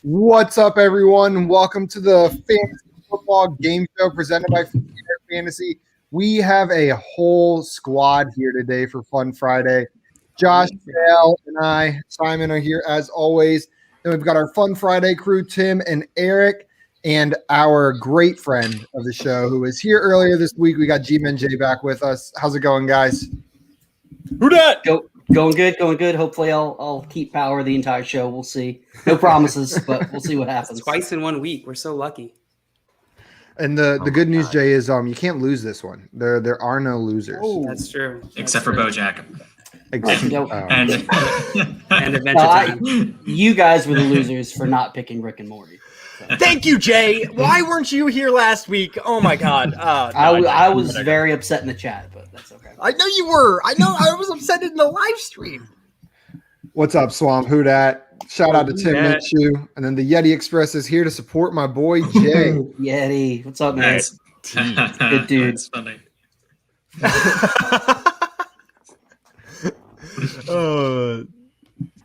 What's up, everyone? Welcome to the Fantasy Football Game Show presented by Fantasy. We have a whole squad here today for Fun Friday. Josh, Dale, and I, Simon, are here as always. Then we've got our Fun Friday crew, Tim and Eric, and our great friend of the show who was here earlier this week. We got G-Man J back with us. How's it going, guys? Who dat? Going good. Hopefully, I'll keep power the entire show. We'll see. No promises, but we'll see what happens. Twice in 1 week. We're so lucky. And the good news, Jay, is you can't lose this one. There are no losers. Oh, that's true. Except for BoJack. And Adventure Time. You guys were the losers for not picking Rick and Morty. So. Thank you, Jay. Why weren't you here last week? Oh my God. I was very upset in the chat, but that's okay. I know you were. I know. I was upset in the live stream. What's up, Swamp? Who dat? Shout out to Tim Minshew. And then the Yeti Express is here to support my boy, Jay. Yeti. What's up, man? Good dude. That's funny.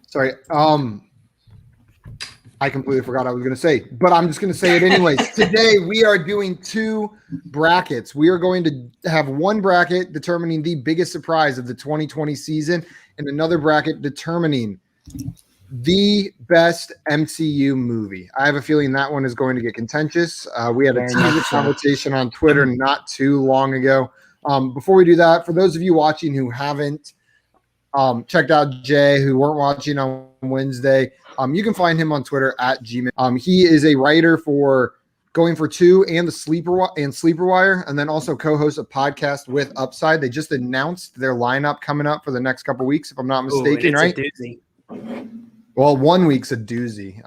Sorry. I completely forgot what I was going to say, but I'm just going to say it anyways. Today, we are doing two brackets. We are going to have one bracket determining the biggest surprise of the 2020 season and another bracket determining the best MCU movie. I have a feeling that one is going to get contentious. We had a teaser conversation on Twitter not too long ago. Before we do that, for those of you watching who haven't checked out Jay, who weren't watching on Wednesday, you can find him on Twitter at Gmail. He is a writer for Going for Two and the Sleeper Wire, and then also co-hosts a podcast with Upside. They just announced their lineup coming up for the next couple weeks, if I'm not mistaken, right? Well, 1 week's a doozy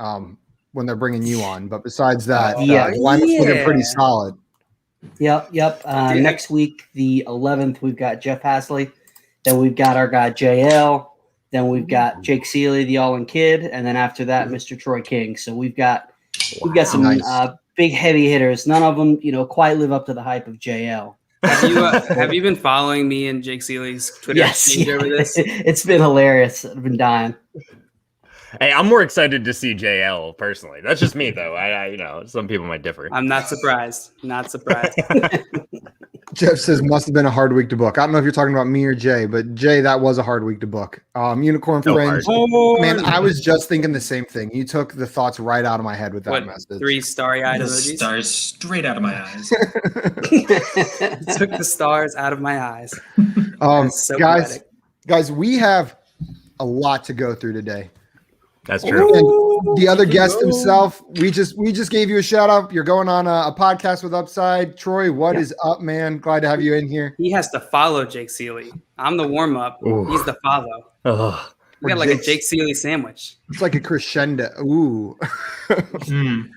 when they're bringing you on, but besides that, the lineup's looking pretty solid. Yep. Next week, the 11th, we've got Jeff Hasley. Then we've got our guy JL. Then we've got Jake Seeley, the All-In Kid, and then after that, Mr. Troy King. So we've got some big heavy hitters. None of them, quite live up to the hype of JL. Have you been following me and Jake Seeley's Twitter feed over this? It's been hilarious. I've been dying. Hey, I'm more excited to see JL personally. That's just me, though. I some people might differ. I'm not surprised. Jeff says must have been a hard week to book. I don't know if you're talking about me or Jay, but Jay, that was a hard week to book. Unicorn Fringe. Man, I was just thinking the same thing. You took the thoughts right out of my head with that message. 3 starry-eyed emojis? Stars straight out of my eyes. Took the stars out of my eyes. So guys, we have a lot to go through today. That's true. And the other guest himself, we just gave you a shout out. You're going on a podcast with Upside. Troy, what is up, man? Glad to have you in here. He has to follow Jake Seeley. I'm the warm up. He's the follow. We got like a Jake Seeley sandwich. It's like a crescendo. Ooh. Man,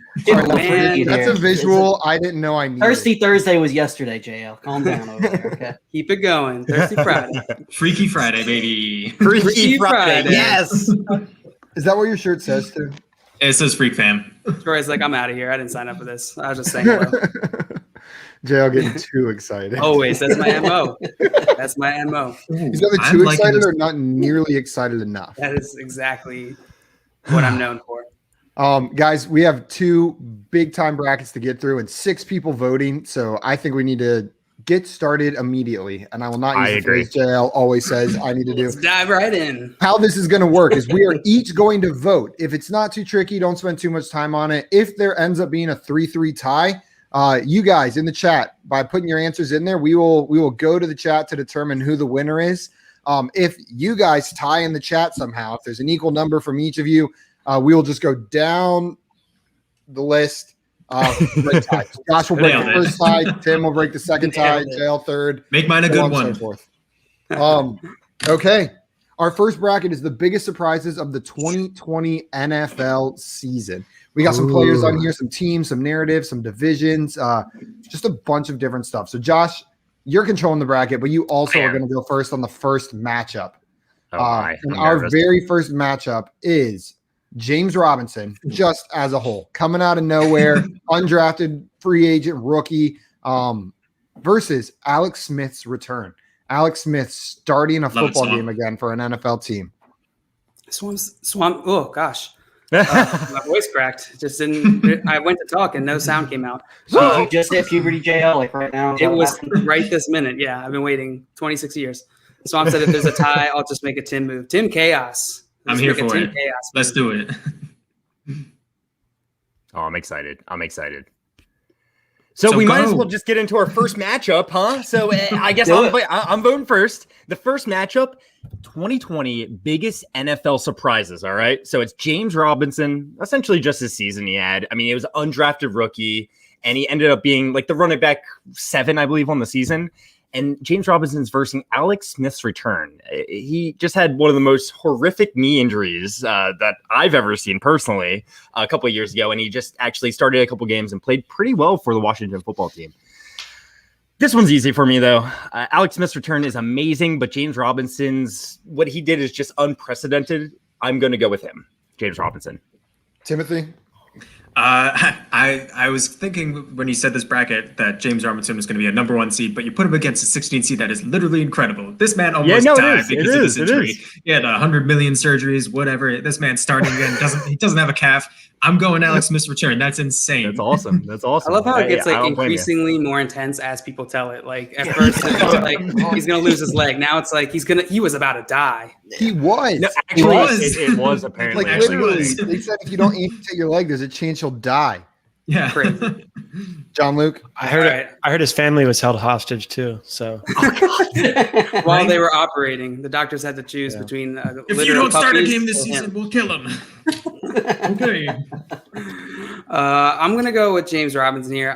that's a visual I didn't know I needed. Thirsty Thursday was yesterday, JL. Calm down over there, okay? Keep it going. Thirsty Friday. Freaky Friday, baby. Freaky Friday. Yes. Is that what your shirt says, too? It says Freak Fam. Troy's like, I'm out of here. I didn't sign up for this. I was just saying hello. JL getting too excited. Always. That's my MO. He's either too excited or not nearly excited enough. That is exactly what I'm known for. Guys, we have 2 big-time brackets to get through and 6 people voting, so I think we need to get started immediately, and I will not use the phrase JL always says I need to do. Let's dive right in. How this is going to work is we are each going to vote. If it's not too tricky, don't spend too much time on it. If there ends up being a 3-3 tie, you guys in the chat, by putting your answers in there, we will go to the chat to determine who the winner is. If you guys tie in the chat somehow, if there's an equal number from each of you, we will just go down the list. Josh will break the first tie. Tim will break the second tie. JL third. Make mine a good one. Okay. Our first bracket is the biggest surprises of the 2020 NFL season. We got some players on here, some teams, some narratives, some divisions, just a bunch of different stuff. So, Josh, you're controlling the bracket, but you also are going to go first on the first matchup. And our very first matchup is James Robinson, just as a whole, coming out of nowhere, undrafted free agent rookie, versus Alex Smith's return. Alex Smith starting a football game again for an NFL team. Swamp. Oh gosh. My voice cracked. Just didn't. I went to talk and no sound came out. So you just hit puberty JL like right now? It was right this minute. Yeah, I've been waiting 26 years. So I'm said if there's a tie, I'll just make a Tim move. Tim Chaos. I'm here for it. Let's do it. Oh, I'm excited. So we might as well just get into our first matchup, huh? So I guess I'm voting first. The first matchup, 2020 biggest NFL surprises, all right? So it's James Robinson, essentially just his season he had. I mean, it was an undrafted rookie, and he ended up being like the running back 7, I believe, on the season. And James Robinson's versus Alex Smith's return. He just had one of the most horrific knee injuries that I've ever seen personally a couple of years ago. And he just actually started a couple games and played pretty well for the Washington football team. This one's easy for me, though. Alex Smith's return is amazing, but James Robinson's, what he did is just unprecedented. I'm going to go with him, James Robinson. Timothy? I was thinking when you said this bracket that James Robinson was going to be a number 1 seed, but you put him against a 16 seed that is literally incredible. This man almost died because of this injury. He had 100 million surgeries, whatever. This man's starting again. He doesn't have a calf. I'm going Alex Smith's return. That's insane. That's awesome. I love how it gets increasingly more intense as people tell it. Like at first it was like he's gonna lose his leg. Now it's like he was about to die. He was. No, actually, it was apparently. Like literally, they said if you don't amputate your leg, there's a chance you'll die. Yeah. Crazy. John Luke? I heard his family was held hostage too. So while they were operating, the doctors had to choose between if you don't start a game this season, we'll kill him. Okay. I'm gonna go with James Robinson here.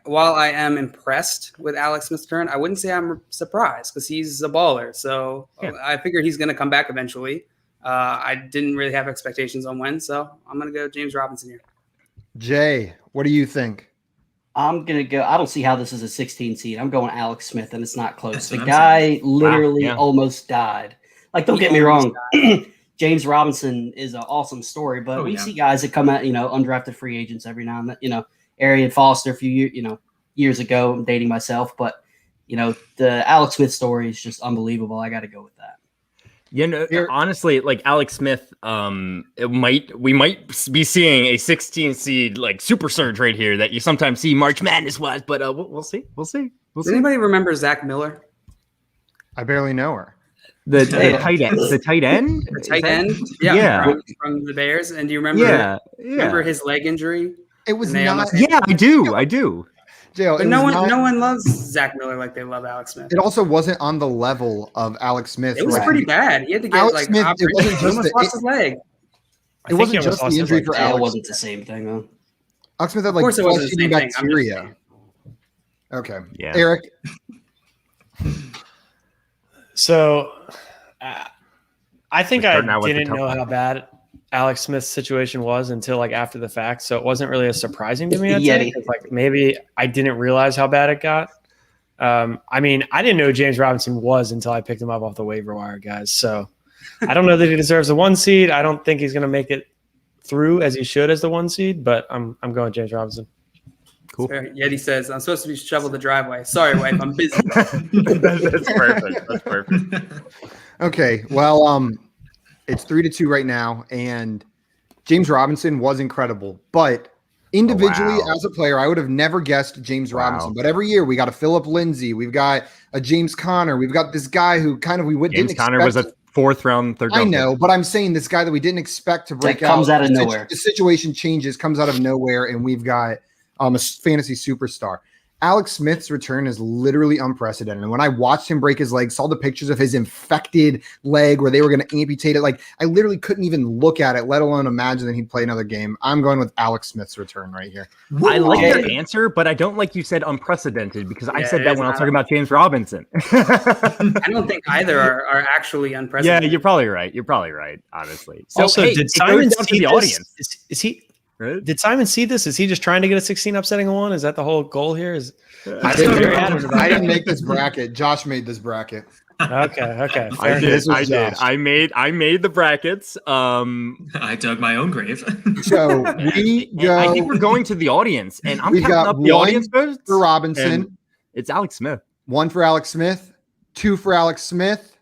While I am impressed with Alex Smith's turn, I wouldn't say I'm surprised because he's a baller. So I figured he's gonna come back eventually. I didn't really have expectations on when, so I'm gonna go James Robinson here. Jay, what do you think? I'm going to go. I don't see how this is a 16 seed. I'm going Alex Smith, and it's not close. The guy literally almost died. Like, don't get me wrong. James Robinson is an awesome story, but we see guys that come out, undrafted free agents every now and then. Arian Foster a few years ago. I'm dating myself, but, the Alex Smith story is just unbelievable. I got to go with that. Honestly, like Alex Smith, we might be seeing a 16 seed like super surge right here that you sometimes see March Madness wise, but we'll see. Does anybody remember Zach Miller? I barely know her. The tight end. The tight end. Yeah. From the Bears. And do you remember? Remember his leg injury? It was not. Yeah, I do. But no one loves Zach Miller like they love Alex Smith. It also wasn't on the level of Alex Smith. It was pretty bad. He had to get Alex Smith. It wasn't just lost his leg. It wasn't just the injury for Alex. It wasn't the same thing though. Alex Smith had like flesh-eating bacteria. Okay. Yeah. Eric. So, I think I didn't know how bad Alex Smith's situation was until like after the fact, so it wasn't really as surprising to me. Like maybe I didn't realize how bad it got. I mean, I didn't know who James Robinson was until I picked him up off the waiver wire, guys. So I don't know that he deserves the 1 seed. I don't think he's going to make it through as he should as the 1 seed, but I'm going James Robinson. Cool. Yeti says, I'm supposed to be shovel the driveway. Sorry, wife, I'm busy. That's perfect. Okay, well, it's 3-2 right now, and James Robinson was incredible. But individually, as a player, I would have never guessed James Robinson. But every year, we got a Phillip Lindsay, we've got a James Conner, we've got this guy who kind of James Conner was a 4th round, 3rd round. I know, but I'm saying this guy that we didn't expect to break out. Comes out of nowhere. The situation changes, comes out of nowhere, and we've got a fantasy superstar. Alex Smith's return is literally unprecedented. And when I watched him break his leg, saw the pictures of his infected leg where they were going to amputate it, like I literally couldn't even look at it, let alone imagine that he'd play another game. I'm going with Alex Smith's return right here. I like your answer, but I don't like you said unprecedented because I said that when I was talking about James Robinson. I don't think either are actually unprecedented. Yeah, you're probably right, honestly. So, also, did Simon see the audience? Is he? Really? Did Simon see this? Is he just trying to get a 16 upsetting one? Is that the whole goal here? I didn't make this bracket. Josh made this bracket. Okay. I made the brackets. I dug my own grave. So I think we're going to the audience, and I'm we've counting got up the audience votes for Robinson. It's Alex Smith. 1 for Alex Smith. 2 for Alex Smith.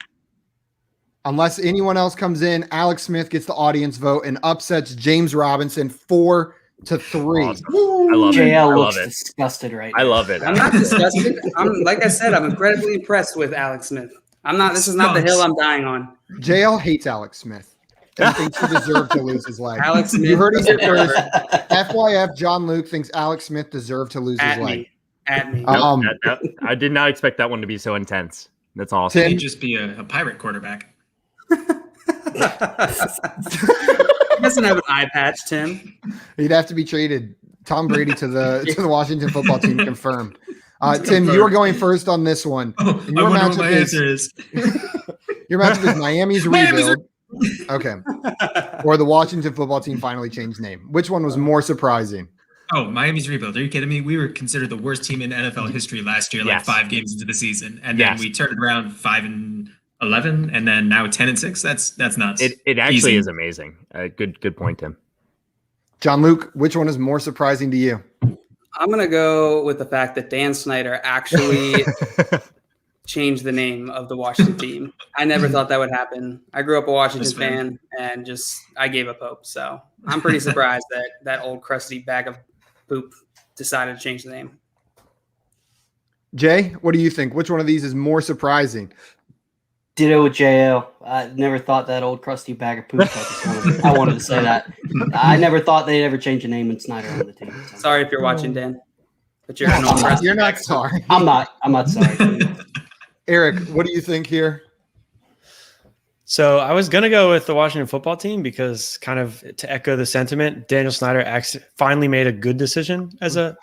Unless anyone else comes in, Alex Smith gets the audience vote and upsets James Robinson 4-3. Awesome. I love it. JL I looks love it. disgusted right now. I love it. I'm not disgusted. Like I said, I'm incredibly impressed with Alex Smith. This is not the hill I'm dying on. JL hates Alex Smith and thinks he deserved to lose his leg. Alex Smith. You heard it here first. FYF, John Luke thinks Alex Smith deserved to lose his leg. At me. I did not expect that one to be so intense. That's awesome. He'd just be a pirate quarterback. He doesn't have an eye patch, Tim. He'd have to be traded. Tom Brady to the Washington football team confirmed. Tim, you are going first on this one. Oh, I wonder what my answer is. Your matchup is Miami's rebuild. Okay. Or the Washington football team finally changed name. Which one was more surprising? Oh, Miami's rebuild. Are you kidding me? We were considered the worst team in NFL history last year, like 5 games into the season. And then we turned around 5-11, and then now 10-6. That's nuts. It actually is amazing. Good point, Tim. John Luke, which one is more surprising to you? I'm going to go with the fact that Dan Snyder actually changed the name of the Washington team. I never thought that would happen. I grew up a Washington fan and I gave up hope. So I'm pretty surprised that old crusty bag of poop decided to change the name. Jay, what do you think? Which one of these is more surprising? Ditto with JL. I never thought that old crusty bag of poop. I wanted to say that. I never thought they'd ever change a name and Snyder on the team. So. Sorry if you're watching, Dan. But you're You're not sorry. I'm not sorry. Eric, what do you think here? So I was going to go with the Washington football team because, kind of to echo the sentiment, Daniel Snyder finally made a good decision as the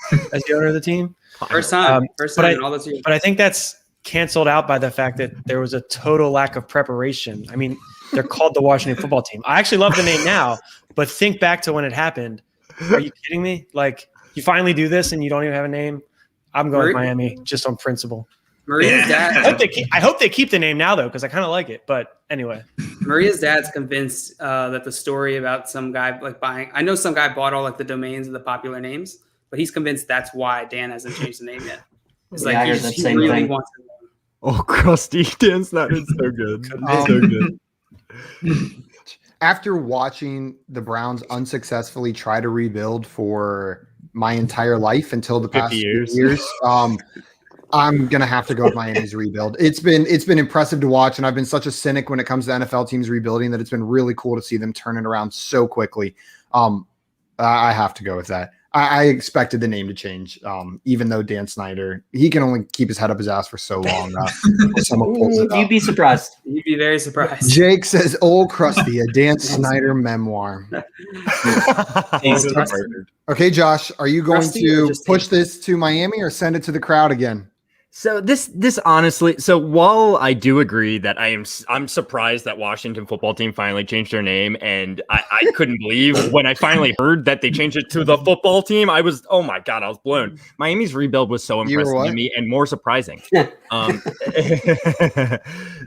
owner of the team. First time in all this years. But I think that's canceled out by the fact that there was a total lack of preparation. I mean, they're called the Washington football team. I actually love the name now, but think back to when it happened. Are you kidding me? Like, you finally do this and you don't even have a name? I'm going with Miami just on principle. Maria's dad. I hope they keep the name now, though, because I kind of like it. But anyway, Maria's dad's convinced that the story about some guy buying. I know some guy bought all the domains of the popular names, but he's convinced that's why Dan hasn't changed the name yet. It's he really wants it. Oh, crusty Dan Snyder, it's so good. So good. After watching the Browns unsuccessfully try to rebuild for my entire life until the past 50 years, I'm gonna have to go with Miami's rebuild. It's been impressive to watch, and I've been such a cynic when it comes to NFL teams rebuilding that it's been really cool to see them turn it around so quickly. I have to go with that. I expected the name to change, even though Dan Snyder, he can only keep his head up his ass for so long. You'd be surprised. You'd be very surprised. Jake says, "Old Krusty, a Dan Snyder memoir." Okay, Josh, are you going to push this to Miami or send it to the crowd again? So this honestly, so while I do agree that I'm surprised that Washington football team finally changed their name, and I couldn't believe when I finally heard that they changed it to the football team. I was, oh my God, I was blown. Miami's rebuild was so impressive to me and more surprising.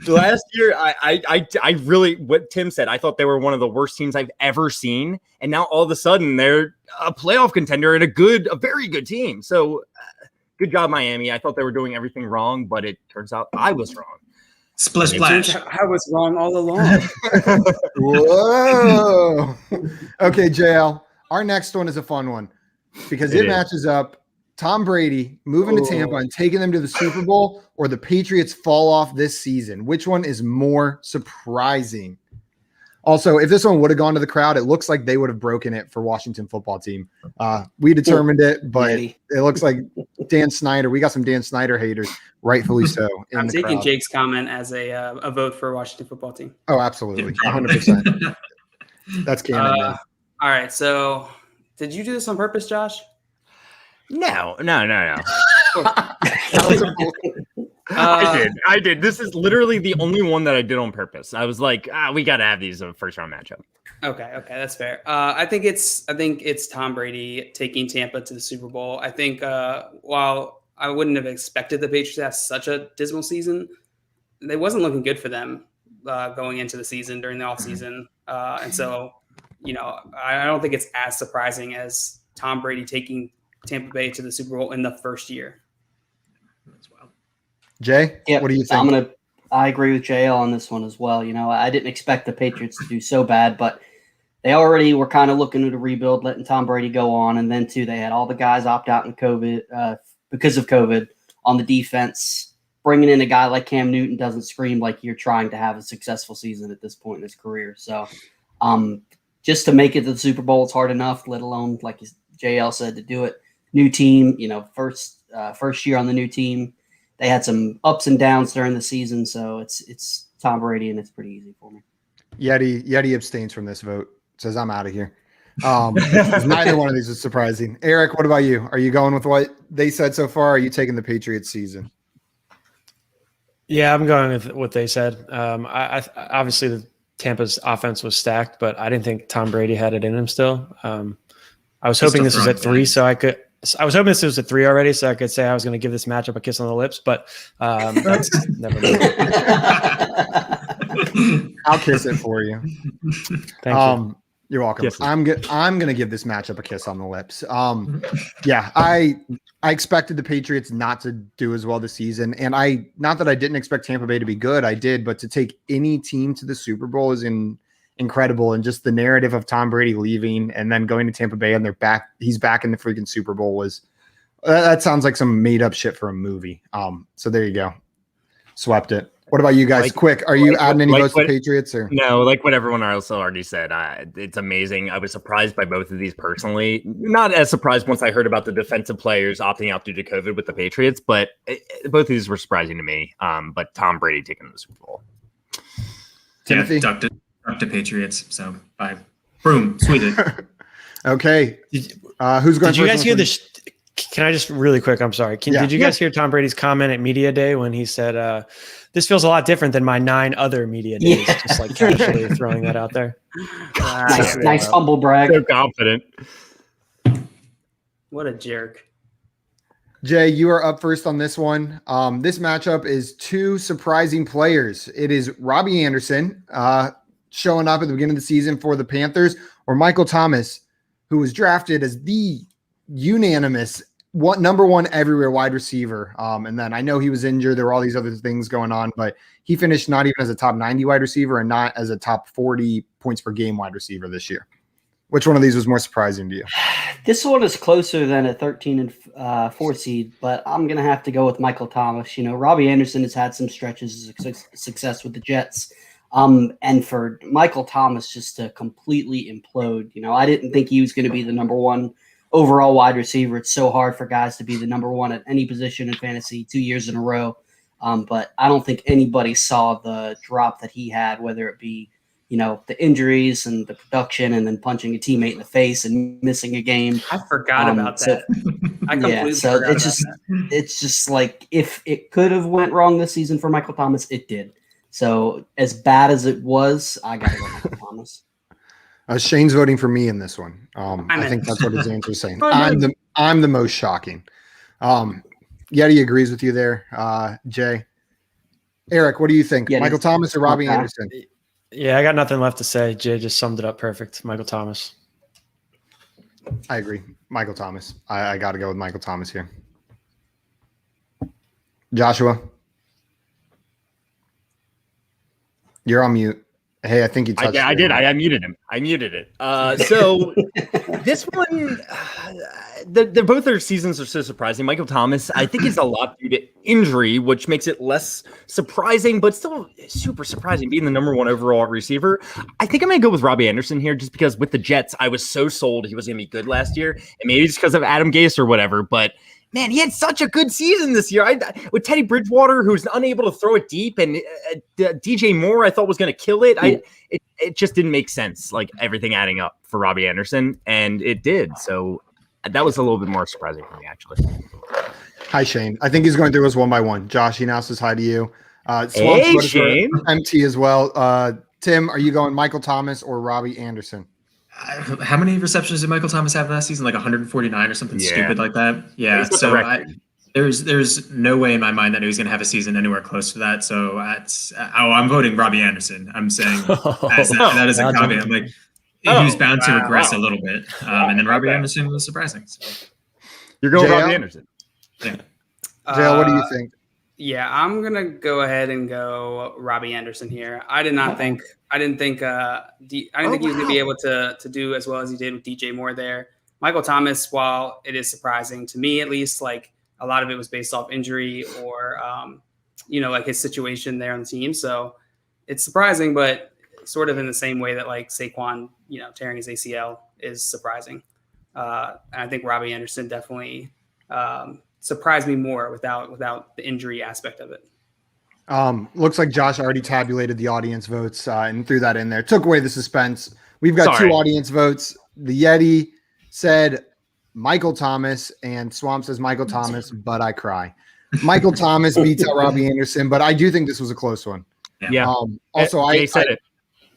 Last year, I really, what Tim said, I thought they were one of the worst teams I've ever seen, and now all of a sudden they're a playoff contender and a very good team. So. Good job, Miami. I thought they were doing everything wrong, but it turns out I was wrong. Splish splash. I was wrong all along. Whoa. Okay, JL. Our next one is a fun one because it matches up Tom Brady moving to Tampa and taking them to the Super Bowl, or the Patriots fall off this season. Which one is more surprising? Also, if this one would have gone to the crowd, it looks like they would have broken it for Washington football team. We determined it, but it looks like Dan Snyder. We got some Dan Snyder haters, rightfully so. I'm taking Jake's comment as a vote for Washington football team. Oh, absolutely. 100%. That's canon. All right. So did you do this on purpose, Josh? No. I did. This is literally the only one that I did on purpose. I was like, we got to have these in a first round matchup. Okay, that's fair. I think it's Tom Brady taking Tampa to the Super Bowl. I think while I wouldn't have expected the Patriots to have such a dismal season, it wasn't looking good for them going into the season during the offseason. And so, I don't think it's as surprising as Tom Brady taking Tampa Bay to the Super Bowl in the first year. Jay, what do you think? I'm going to I agree with JL on this one as well. I didn't expect the Patriots to do so bad, but they already were kind of looking at a rebuild, letting Tom Brady go on. And then, too, they had all the guys opt out in COVID because of COVID on the defense. Bringing in a guy like Cam Newton doesn't scream like you're trying to have a successful season at this point in his career. So just to make it to the Super Bowl, it's hard enough, let alone, like JL said, to do it. New team, first year on the new team. They had some ups and downs during the season, so it's Tom Brady, and it's pretty easy for me. Yeti abstains from this vote. Says I'm out of here. Neither one of these is surprising. Eric, what about you? Are you going with what they said so far? Or are you taking the Patriots season? Yeah, I'm going with what they said. I obviously the Tampa's offense was stacked, but I didn't think Tom Brady had it in him still. I was hoping this was at 3, so I was hoping this was at 3 already, so I could say I was going to give this matchup a kiss on the lips, but that's never mind. I'll kiss it for you. Thank you. You're welcome. Kisses. I'm gonna give this matchup a kiss on the lips. Yeah, I expected the Patriots not to do as well this season, and not that I didn't expect Tampa Bay to be good, I did, but to take any team to the Super Bowl is incredible, and just the narrative of Tom Brady leaving and then going to Tampa Bay and he's back in the freaking Super Bowl was that sounds like some made up shit for a movie. So there you go, swept it. What about you guys? Quick, are you adding any votes to Patriots or no? Like what everyone else already said, it's amazing. I was surprised by both of these personally. Not as surprised once I heard about the defensive players opting out due to COVID with the Patriots, but both of these were surprising to me. But Tom Brady taking the Super Bowl. Timothy? Yeah, ducked to Patriots. So bye. Boom, sweet it. Okay. Who's going? Did you guys hear this? Can I just really quick? I'm sorry. Did you guys hear Tom Brady's comment at Media Day when he said, this feels a lot different than my 9 other media days? Yeah. Just like casually throwing that out there. Nice humble brag. So confident. What a jerk. Jay, you are up first on this one. This matchup is 2 surprising players. It is Robbie Anderson showing up at the beginning of the season for the Panthers, or Michael Thomas, who was drafted as the unanimous number 1 everywhere wide receiver. And then I know he was injured. There were all these other things going on, but he finished not even as a top 90 wide receiver and not as a top 40 points per game wide receiver this year. Which one of these was more surprising to you? This one is closer than a 13 and 4 seed, but I'm going to have to go with Michael Thomas. Robbie Anderson has had some stretches of success with the Jets. And for Michael Thomas just to completely implode, I didn't think he was going to be the number 1 overall wide receiver. It's so hard for guys to be the number 1 at any position in fantasy 2 years in a row. But I don't think anybody saw the drop that he had, whether it be, the injuries and the production and then punching a teammate in the face and missing a game. I forgot about that. I completely forgot about that. It's just like if it could have went wrong this season for Michael Thomas, it did. So as bad as it was, I got to go Michael Thomas. Shane's voting for me in this one. I think that's what his answer is saying. I'm the most shocking. Yeti agrees with you there. Jay, Eric, what do you think? Yeti. Michael Thomas or Robbie Anderson? Yeah, I got nothing left to say. Jay just summed it up perfect. Michael Thomas. I agree. Michael Thomas. I got to go with Michael Thomas here. Joshua, you're on mute. Hey, I think you touched I did. I muted him. I muted it. So this one, both their seasons are so surprising. Michael Thomas, I think, is a lot due to injury, which makes it less surprising, but still super surprising being the number 1 overall receiver. I think I'm going to go with Robbie Anderson here just because with the Jets, I was so sold he was going to be good last year. And maybe it's because of Adam Gase or whatever, but man, he had such a good season this year. With Teddy Bridgewater, who's unable to throw it deep, and DJ Moore, I thought was going to kill it. It just didn't make sense, like everything adding up for Robbie Anderson, and it did. So that was a little bit more surprising for me, actually. Hi, Shane. I think he's going through us one by one. Josh, he now says hi to you. Hey, Shane. MT as well. Tim, are you going Michael Thomas or Robbie Anderson? How many receptions did Michael Thomas have last season? Like 149 or something stupid like that? Yeah. So there's no way in my mind that he was going to have a season anywhere close to that. So I'm voting Robbie Anderson. I'm saying that is a caveat. I'm like, he was bound to regress a little bit. And then Robbie Anderson was surprising. So. You're going Robbie Anderson. Yeah. JL, what do you think? Yeah, I'm gonna go ahead and go Robbie Anderson here. I didn't think he was gonna be able to do as well as he did with DJ Moore there. Michael Thomas, while it is surprising to me at least, like a lot of it was based off injury or like his situation there on the team. So it's surprising, but sort of in the same way that like Saquon, tearing his ACL is surprising. And I think Robbie Anderson definitely surprised me more without the injury aspect of it. Looks like Josh already tabulated the audience votes and threw that in there. Took away the suspense. We've got 2 audience votes. The Yeti said Michael Thomas and Swamp says Michael Thomas, but I cry. Michael Thomas beats out Robbie Anderson, but I do think this was a close one. Yeah. Also, I said it.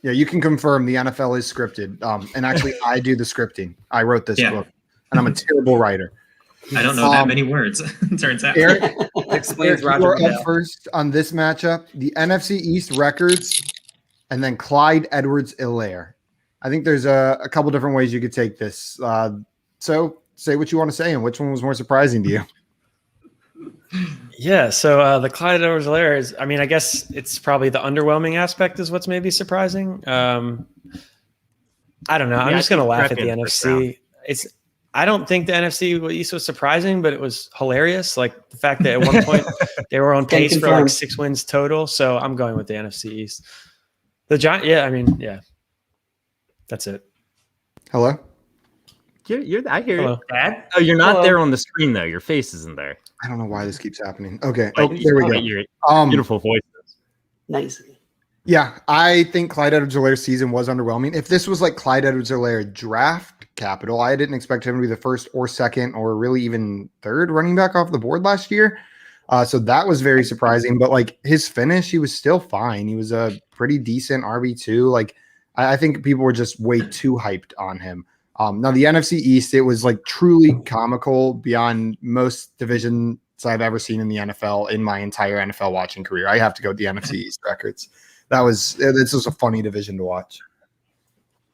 Yeah, you can confirm the NFL is scripted. And actually, I do the scripting. I wrote this book, and I'm a terrible writer. I don't know that many words, turns out. Eric, explains Roger. You're up first on this matchup. The NFC East records, and then Clyde Edwards-Helaire. I think there's a couple different ways you could take this. So say what you want to say, and which one was more surprising to you? Yeah, so the Clyde Edwards-Helaire is, I guess it's probably the underwhelming aspect is what's maybe surprising. I don't know. I'm just going to laugh at the NFC. I don't think the NFC East was surprising, but it was hilarious. Like the fact that at one point they were on pace for like 6 wins total. So I'm going with the NFC East. The Giants, yeah. That's it. Hello? I hear you. Dad? Oh, you're not there on the screen though. Your face isn't there. I don't know why this keeps happening. Okay. There we go. Your beautiful voices. Nice. Yeah, I think Clyde Edwards-Helaire's season was underwhelming. If this was like Clyde Edwards-Helaire draft capital, I didn't expect him to be the first or second or really even third running back off the board last year. So that was very surprising. But like his finish, he was still fine. He was a pretty decent RB2. Like I think people were just way too hyped on him. Now the NFC East, it was like truly comical beyond most divisions I've ever seen in the NFL in my entire NFL watching career. I have to go with the NFC East records. This was a funny division to watch.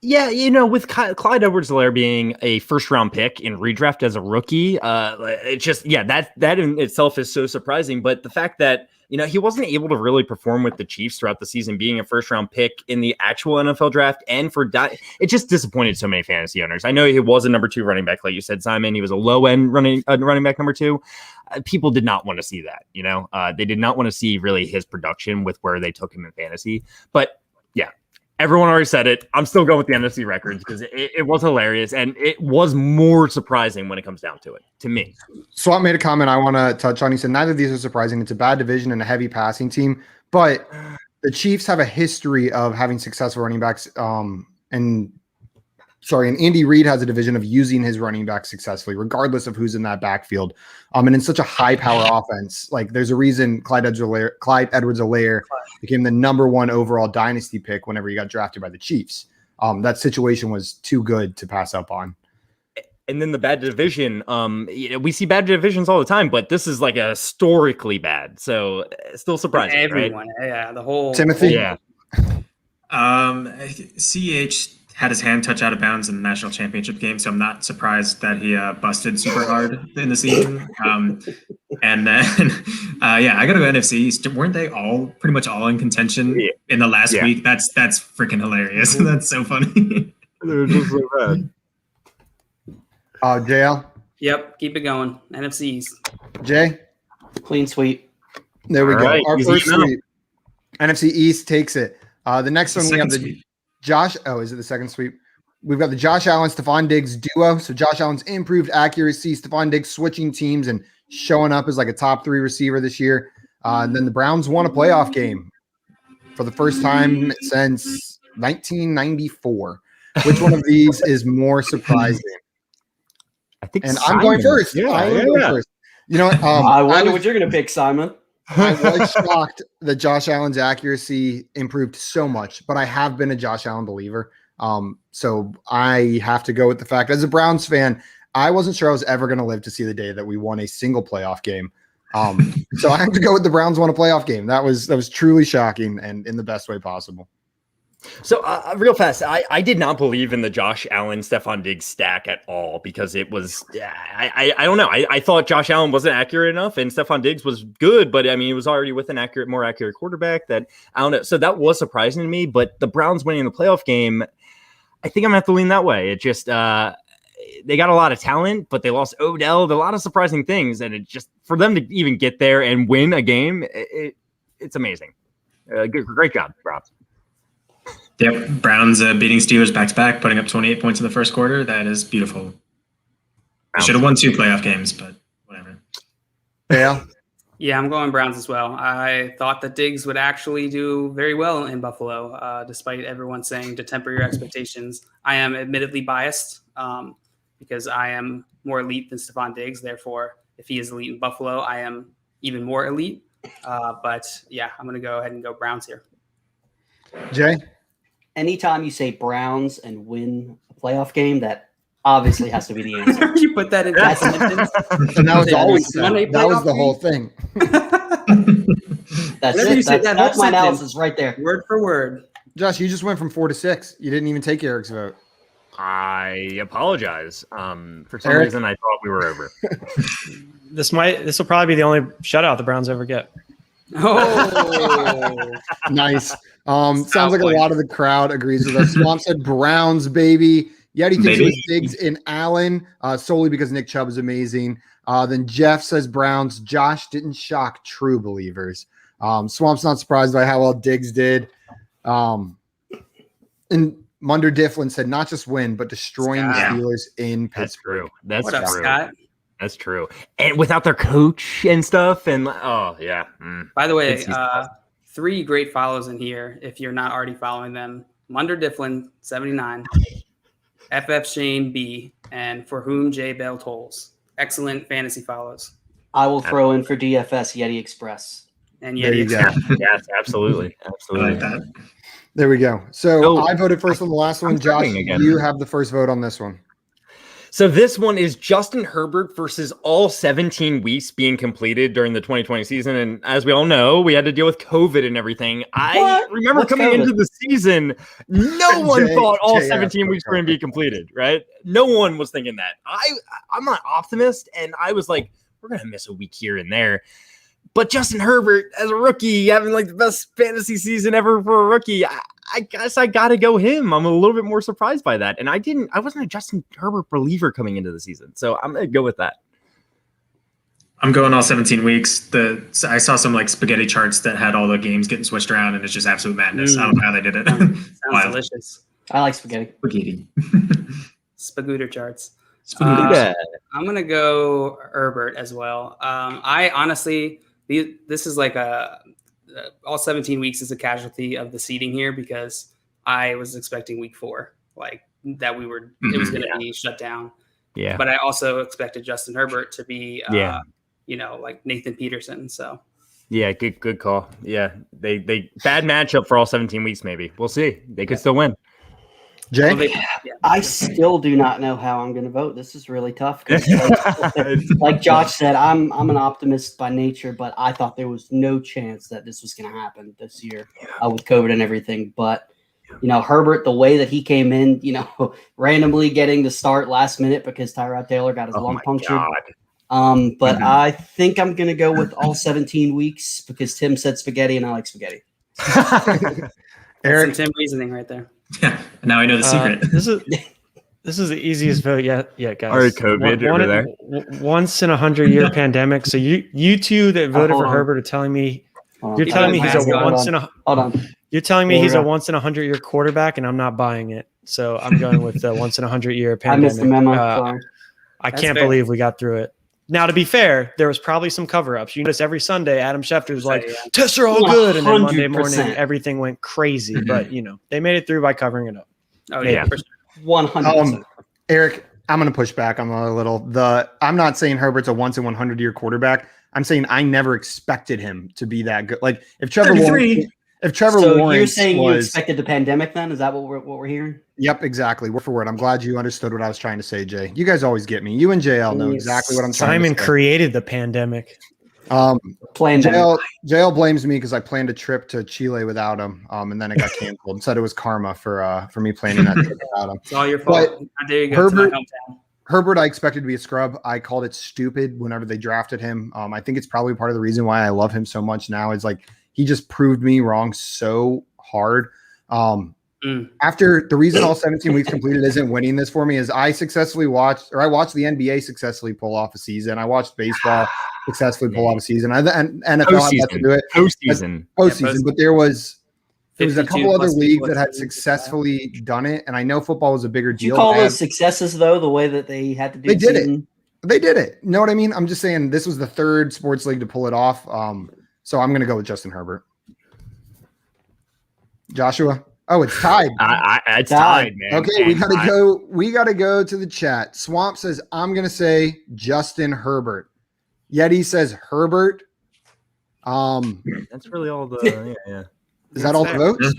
Yeah, with Clyde Edwards-Helaire being a first-round pick in redraft as a rookie, it just that in itself is so surprising. But the fact that he wasn't able to really perform with the Chiefs throughout the season, being a first-round pick in the actual NFL draft, and it just disappointed so many fantasy owners. I know he was a number 2 running back, like you said, Simon. He was a low-end running back number 2. People did not want to see that. They did not want to see really his production with where they took him in fantasy. But yeah. Everyone already said it. I'm still going with the NFC records because it was hilarious and it was more surprising when it comes down to it, to me. Swap made a comment I want to touch on. He said, neither of these are surprising. It's a bad division and a heavy passing team, but the Chiefs have a history of having successful running backs. And Andy Reid has a division of using his running back successfully, regardless of who's in that backfield. And in such a high power offense, like there's a reason Clyde Edwards-Helaire became the number 1 overall dynasty pick whenever he got drafted by the Chiefs. That situation was too good to pass up on. And then the bad division, we see bad divisions all the time, but this is like a historically bad. So still surprising. Everyone, right? Yeah, the whole Timothy. Yeah. CH had his hand touch out of bounds in the national championship game, so I'm not surprised that he busted super hard in the season. And then, I got to go NFC East. Weren't they pretty much all in contention in the last week? That's freaking hilarious. That's so funny. They're just so bad. JL? Yep, keep it going. NFC East. Jay? Clean sweep. There we go. Right. Our first sweep. NFC East takes it. The next one we have the sweep. Josh. Oh, is it the second sweep? We've got the Josh Allen, Stephon Diggs duo. So Josh Allen's improved accuracy, Stephon Diggs switching teams and showing up as like a top 3 receiver this year. And then the Browns won a playoff game for the first time since 1994. Which one of these is more surprising? I think and I'm going first. Yeah, going first. You know what? I wonder what you're going to pick, Simon. I was shocked that Josh Allen's accuracy improved so much, but I have been a Josh Allen believer. So I have to go with the fact, as a Browns fan, I wasn't sure I was ever going to live to see the day that we won a single playoff game. So I have to go with the Browns won a playoff game. That was truly shocking and in the best way possible. So real fast, I did not believe in the Josh Allen, Stephon Diggs stack at all because it was, I don't know. I thought Josh Allen wasn't accurate enough and Stephon Diggs was good, but I mean, it was already with an more accurate quarterback that I don't know. So that was surprising to me, but the Browns winning the playoff game, I think I'm gonna have to lean that way. It just, they got a lot of talent, but they lost Odell, a lot of surprising things. And it just, for them to even get there and win a game, it's amazing. Great job, Rob. Yep, Browns beating Steelers back-to-back, putting up 28 points in the first quarter. That is beautiful. They should have won 2 playoff games, but whatever. Yeah, I'm going Browns as well. I thought that Diggs would actually do very well in Buffalo, despite everyone saying to temper your expectations. I am admittedly biased because I am more elite than Stephon Diggs. Therefore, if he is elite in Buffalo, I am even more elite. But yeah, I'm going to go ahead and go Browns here. Jay? Anytime you say Browns and win a playoff game, that obviously has to be the answer. You put that in that sentence. And that was always that was the whole thing. That's it. That's my analysis right there. Word for word. Josh, you just went from 4 to 6. You didn't even take Eric's vote. I apologize. For some reason, I thought we were over. This will probably be the only shutout the Browns ever get. Oh, nice. Sounds like a lot of the crowd agrees with us. Mom said Browns, baby. Yeti thinks it was Diggs and Allen, solely because Nick Chubb is amazing. Then Jeff says Browns. Josh didn't shock true believers. Swamp's not surprised by how well Diggs did. And Munder Difflin said not just win, but destroying the Steelers in Pittsburgh. That's what up, true. Scott? That's true. And without their coach and stuff. And yeah. By the way, 3 great follows in here. If you're not already following them, Munder Difflin 79, FF Shane B, and For Whom J Bell Tolls. Excellent fantasy follows. I will throw in for DFS Yeti Express. And Yeti Express. Yes, absolutely. Absolutely. I like that. There we go. So I voted first on the last one. Josh, again. you have the first vote on this one. So this one is Justin Herbert versus all 17 weeks being completed during the 2020 season. And as we all know, we had to deal with COVID and everything. I remember coming into the season, no one thought all 17 weeks were going to be completed, right? No one was thinking that. I'm an optimist, and I was like, we're going to miss a week here and there. But Justin Herbert, as a rookie, having like the best fantasy season ever for a rookie, I guess I got to go him. I'm a little bit more surprised by that. And I wasn't a Justin Herbert believer coming into the season. So I'm going to go with that. I'm going all 17 weeks. I saw some like spaghetti charts that had all the games getting switched around, and it's just absolute madness. I don't know how they did it. Sounds delicious. I like spaghetti. Spagooter charts. I'm going to go Herbert as well. I honestly, this is like all 17 weeks is a casualty of the seeding here because I was expecting week 4, like that it was going to be shut down. Yeah. But I also expected Justin Herbert to be, like Nathan Peterson. So. Yeah, good call. Yeah, they bad matchup for all 17 weeks. Maybe we'll see. They could still win. Jay, I still do not know how I'm going to vote. This is really tough. Like Josh said, I'm an optimist by nature, but I thought there was no chance that this was going to happen this year with COVID and everything. But Herbert, the way that he came in, randomly getting the start last minute because Tyrod Taylor got his lung punctured. But I think I'm going to go with all 17 weeks because Tim said spaghetti and I like spaghetti. Eric, Tim reasoning right there. Yeah, now I know the secret. This is the easiest vote yet, guys. All right, COVID over there. Once in 100-year pandemic. So you two that voted for Herbert are telling me you're telling me he's a once in a You're telling me he's a once in 100-year quarterback, and I'm not buying it. So I'm going with the once in 100-year pandemic. I missed the memo. I can't believe we got through it. Now, to be fair, there was probably some cover-ups. You notice every Sunday, Adam Schefter was like, tests are all good. And then Monday morning, everything went crazy. But, they made it through by covering it up. Oh, yeah. 100%. Eric, I'm going to push back on a little. I'm not saying Herbert's a once in 100-year quarterback. I'm saying I never expected him to be that good. Like, if Trevor Lawrence... you're saying you expected the pandemic then? Is that what we're hearing? Yep, exactly. Word for word. I'm glad you understood what I was trying to say, Jay. You guys always get me. You and JL know exactly what I'm trying to say. Simon created the pandemic. JL blames me because I planned a trip to Chile without him, and then it got canceled and said it was karma for me planning that trip without him. It's all your fault. There you go. Herbert, I expected to be a scrub. I called it stupid whenever they drafted him. I think it's probably part of the reason why I love him so much now. Is like he just proved me wrong so hard. After the reason all 17 weeks completed isn't winning this for me is I watched the NBA successfully pull off a season. I watched baseball successfully pull off a season. NFL had to do it postseason. But there was a couple other leagues that had successfully done it, and I know football was a bigger deal. You call those successes though? The way that they had to do they did it. You know what I mean? I'm just saying this was the third sports league to pull it off. So I'm going to go with Justin Herbert. Joshua. Oh, it's tied. It's tied, man. Okay, we gotta go to the chat. Swamp says I'm gonna say Justin Herbert. Yeti says Herbert. That's really all the yeah. Is that all the votes?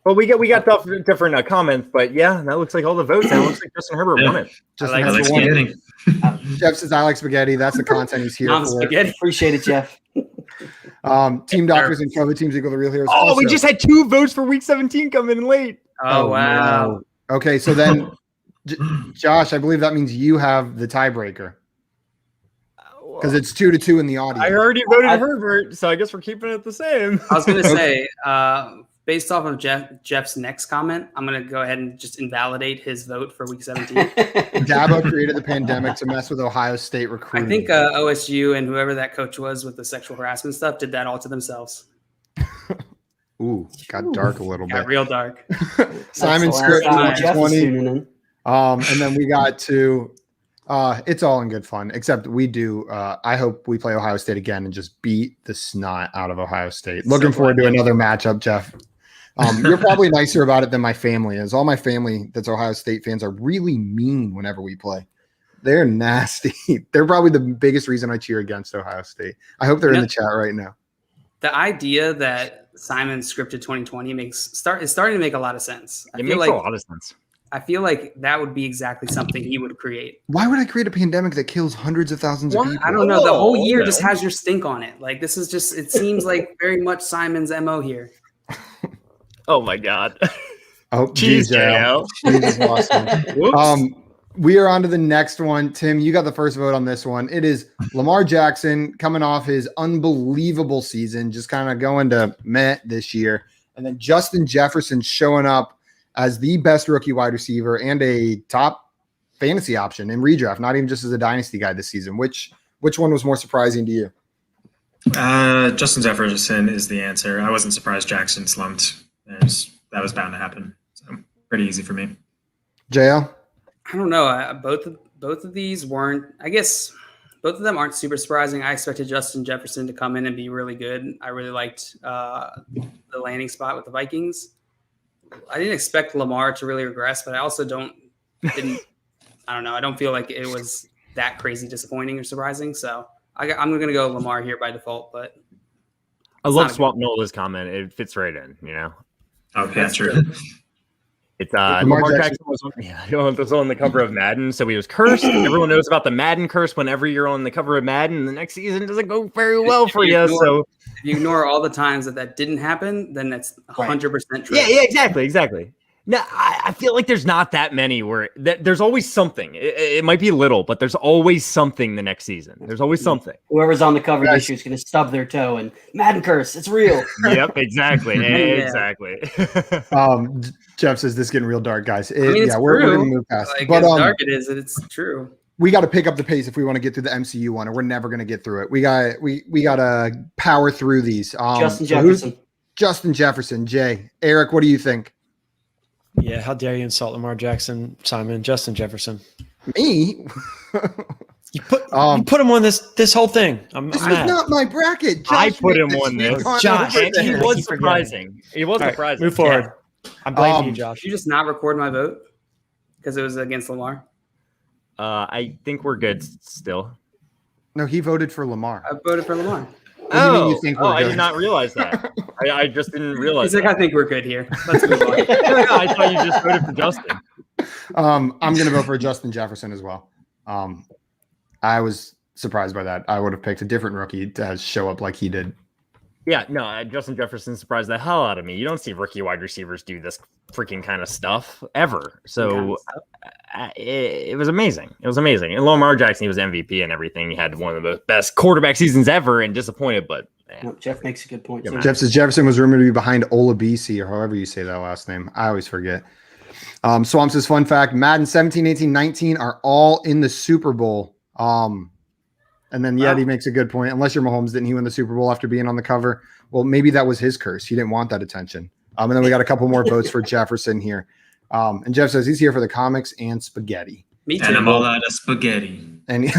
Well, we got different comments, but yeah, that looks like all the votes. And it looks like Justin Herbert won it. I like spaghetti. Jeff says I like spaghetti. That's the content he's here for. Spaghetti. Appreciate it, Jeff. Team doctors and COVID teams equal the real heroes. Oh, we just had 2 votes for week 17 coming in late. Oh wow. No. Okay, so then, Josh, I believe that means you have the tiebreaker because it's 2-2 in the audience. I already voted Herbert, so I guess we're keeping it the same. I was gonna say, based off of Jeff's next comment, I'm gonna go ahead and just invalidate his vote for week 17. Dabo created the pandemic to mess with Ohio State recruiting. I think OSU and whoever that coach was with the sexual harassment stuff did that all to themselves. Ooh, got dark a little bit. Got real dark. Simon Script 20. And then we got to it's all in good fun, except we do I hope we play Ohio State again and just beat the snot out of Ohio State. Looking forward to another matchup, Jeff. You're probably nicer about it than my family is. All my family that's Ohio State fans are really mean whenever we play. They're nasty. They're probably the biggest reason I cheer against Ohio State. I hope they're in the chat right now. The idea that Simon scripted 2020 is starting to make a lot of sense. It makes a lot of sense. I feel like that would be exactly something he would create. Why would I create a pandemic that kills hundreds of thousands of people? I don't know. The whole year just has your stink on it. Like this is just, it seems like very much Simon's MO here. Oh my God. Oh, jeez, JL. We are on to the next one. Tim, you got the first vote on this one. It is Lamar Jackson coming off his unbelievable season, just kind of going to Met this year. And then Justin Jefferson showing up as the best rookie wide receiver and a top fantasy option in redraft, not even just as a dynasty guy this season. Which one was more surprising to you? Justin Jefferson is the answer. I wasn't surprised Jackson slumped. That was bound to happen. So pretty easy for me. JL? I don't know. Both of these weren't. I guess both of them aren't super surprising. I expected Justin Jefferson to come in and be really good. I really liked the landing spot with the Vikings. I didn't expect Lamar to really regress, but I also didn't. I don't know. I don't feel like it was that crazy disappointing or surprising. So I'm going to go Lamar here by default. But I love Swamp Nola's comment. It fits right in. You know. Okay, that's true. It's Lamar Jackson was on the cover of Madden, so he was cursed. Everyone knows about the Madden curse. Whenever you're on the cover of Madden, the next season doesn't go very well for you. So if you ignore all the times that didn't happen, then that's 100% true. Yeah, exactly. No, I feel like there's not that many where there's always something. It might be little, but there's always something the next season. There's always something. Whoever's on the cover this year is going to stub their toe and Madden curse. It's real. Yep, exactly. Exactly. Jeff says this is getting real dark, guys. We're going to move past. Like, but as dark it is, it's true. We got to pick up the pace if we want to get through the MCU one, and we're never going to get through it. We got to power through these. Justin Jefferson. Justin Jefferson. Jay, Eric, what do you think? Yeah, how dare you insult Lamar Jackson, Simon? Justin Jefferson. Me? You put him on this whole thing. This is not my bracket. I put him on this. Josh, he was surprising. Surprising. Move forward. I'm blaming you, Josh. Did you just not record my vote because it was against Lamar? I think we're good still. No, he voted for Lamar. I voted for Lamar. You think I did not realize that. I just didn't realize. He's like, I think we're good here. Let's move on. I thought you just voted for Justin. I'm going to vote for Justin Jefferson as well. I was surprised by that. I would have picked a different rookie to show up like he did. Yeah, no, Justin Jefferson surprised the hell out of me. You don't see rookie wide receivers do this freaking kind of stuff ever. So it was amazing. It was amazing. And Lamar Jackson, he was MVP and everything. He had one of the best quarterback seasons ever and disappointed, but no, Jeff makes a good point. Yeah, Jeff says Jefferson was rumored to be behind Olabisi, or however you say that last name. I always forget. Swamp says, fun fact, Madden 17, 18, 19 are all in the Super Bowl. And then Yeti makes a good point. Unless you're Mahomes, didn't he win the Super Bowl after being on the cover? Well, maybe that was his curse. He didn't want that attention. And then we got a couple more votes for Jefferson here. And Jeff says he's here for the comics and spaghetti. Me too. And I'm all out of spaghetti. And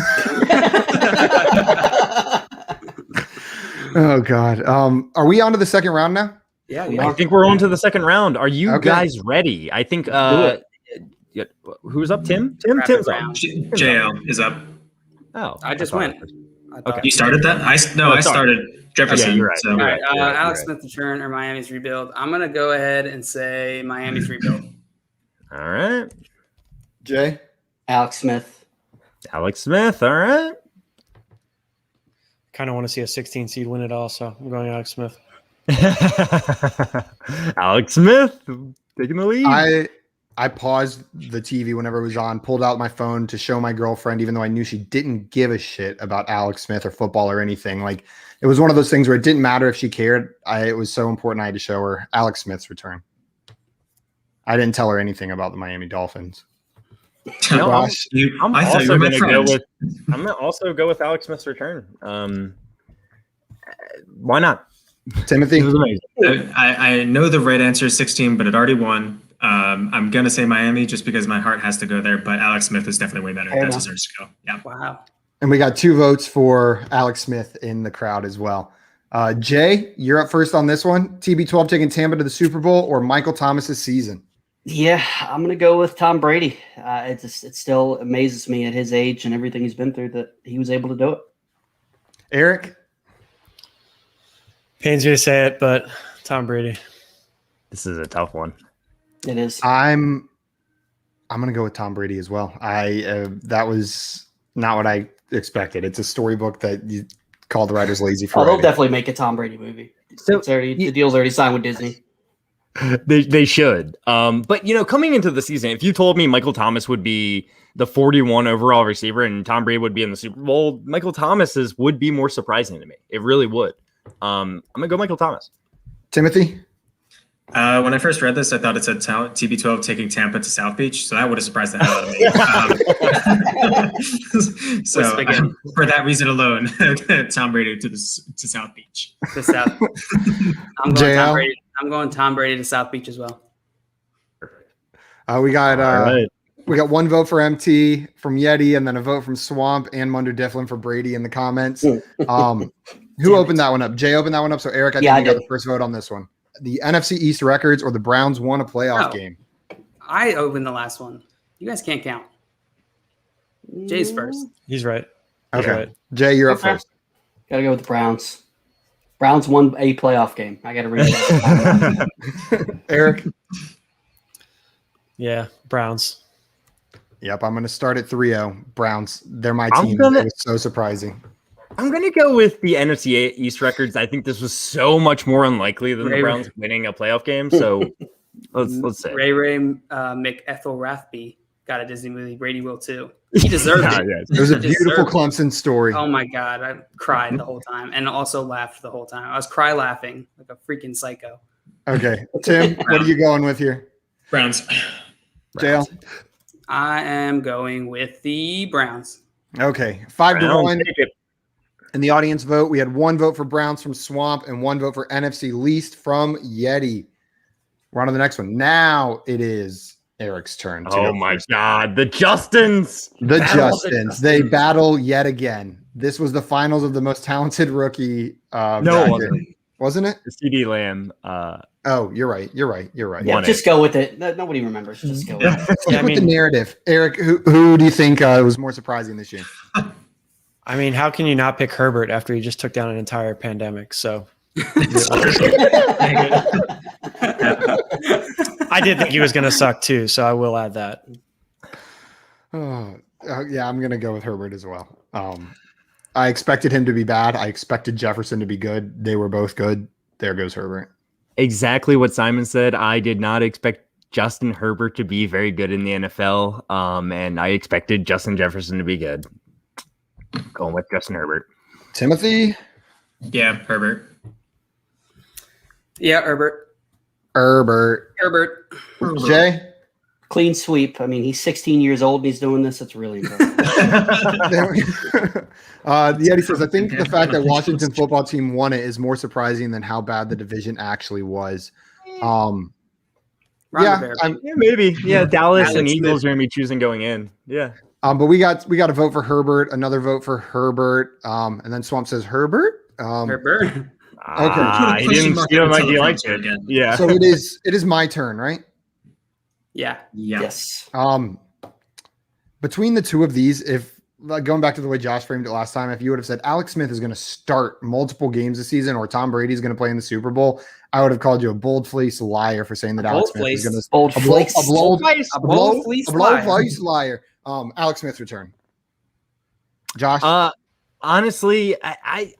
oh God. Are we on to the second round now? Yeah, I think we're on to the second round. Are you guys ready? I think who's up? Tim's up. JL is up. Oh, I just went. Okay. You started that? I started Jefferson. Yeah, you're right. So. All right. Alex Smith return or Miami's rebuild. I'm gonna go ahead and say Miami's rebuild. All right. Jay? Alex Smith. Alex Smith. All right. Kind of want to see a 16 seed win it all, so I'm going Alex Smith. Alex Smith taking the lead. I paused the TV whenever it was on, pulled out my phone to show my girlfriend, even though I knew she didn't give a shit about Alex Smith or football or anything. Like, it was one of those things where it didn't matter if she cared. It was so important I had to show her Alex Smith's return. I didn't tell her anything about the Miami Dolphins. No, I'm also going to go with Alex Smith's return. Why not? Timothy? It was amazing. I know the right answer is 16, but it already won. I'm going to say Miami just because my heart has to go there, but Alex Smith is definitely way better. That deserves to go. Yeah. Wow. And we got 2 votes for Alex Smith in the crowd as well. Jay, you're up first on this one. TB12 taking Tampa to the Super Bowl or Michael Thomas's season? Yeah, I'm going to go with Tom Brady. It still amazes me at his age and everything he's been through that he was able to do it. Eric? Pains me to say it, but Tom Brady. This is a tough one. It is. I'm going to go with Tom Brady as well. That was not what I expected. It's a storybook that you call the writers lazy for. They'll definitely make a Tom Brady movie. So the deal's already signed with Disney. They should. But coming into the season, if you told me Michael Thomas would be the 41 overall receiver and Tom Brady would be in the Super Bowl, Michael Thomas's would be more surprising to me. It really would. I'm gonna go Michael Thomas. Timothy? When I first read this, I thought it said TB12 taking Tampa to South Beach, so that would have surprised the hell out of me. For that reason alone, Tom Brady to South Beach. To South. I'm going Tom Brady. I'm going Tom Brady to South Beach as well. We got 1 vote for MT from Yeti, and then a vote from Swamp and Munder Difflin for Brady in the comments. Who opened that one up? Jay opened that one up. So Eric, I think you got the first vote on this one. The NFC East records or the Browns won a playoff game? I opened the last one. You guys can't count. Jay's first. He's right. Okay. Right. Jay, you're up first. Got to go with the Browns. Browns won a playoff game. I got to read that. Eric? Yeah, Browns. Yep, I'm going to start at 3-0. Browns. They're my team. It was so surprising. I'm going to go with the NFC East records. I think this was so much more unlikely than the Browns winning a playoff game. So let's say. Ray McEthelrathby got a Disney movie. Brady will too. He deserved it. Yes. It was a beautiful Clemson story. Oh my God. I cried the whole time and also laughed the whole time. I was laughing like a freaking psycho. Okay. Tim, what are you going with here? Browns. JL? I am going with the Browns. Okay. 5-1. In the audience vote, we had 1 vote for Browns from Swamp and 1 vote for NFC least from Yeti. We're on to the next one. Now it is Eric's turn. Oh my God. The Justins. They battle yet again. This was the finals of the most talented rookie. Wasn't it? CD Lamb. Oh, you're right. Yeah, just go with it. Nobody remembers. Just go with it. Stick with the narrative. Eric, who do you think was more surprising this year? I mean, how can you not pick Herbert after he just took down an entire pandemic? So I did think he was going to suck too, so I will add that. Yeah, I'm going to go with Herbert as well. I expected him to be bad. I expected Jefferson to be good. They were both good. There goes Herbert. Exactly what Simon said. I did not expect Justin Herbert to be very good in the NFL, and I expected Justin Jefferson to be good. Going with Justin Herbert. Timothy? Yeah, Herbert. Yeah, Herbert. Jay? Clean sweep. I mean, he's 16 years old and he's doing this. It's really impressive. The Yeti says, I think the fact that Washington football team won it is more surprising than how bad the division actually was. Maybe. Yeah, Dallas and Eagles are going to be choosing going in. Yeah. But we got a vote for Herbert, another vote for Herbert, and then Swamp says Herbert. Herbert. Okay. He didn't feel like he liked it again. Yeah. So it is my turn, right? Yeah. Yes. Between the two of these, if going back to the way Josh framed it last time, if you would have said Alex Smith is going to start multiple games this season or Tom Brady is going to play in the Super Bowl, I would have called you a bold-faced liar for saying that Alex Smith is going to a bold-faced liar. Alex Smith's return. Josh. Honestly, I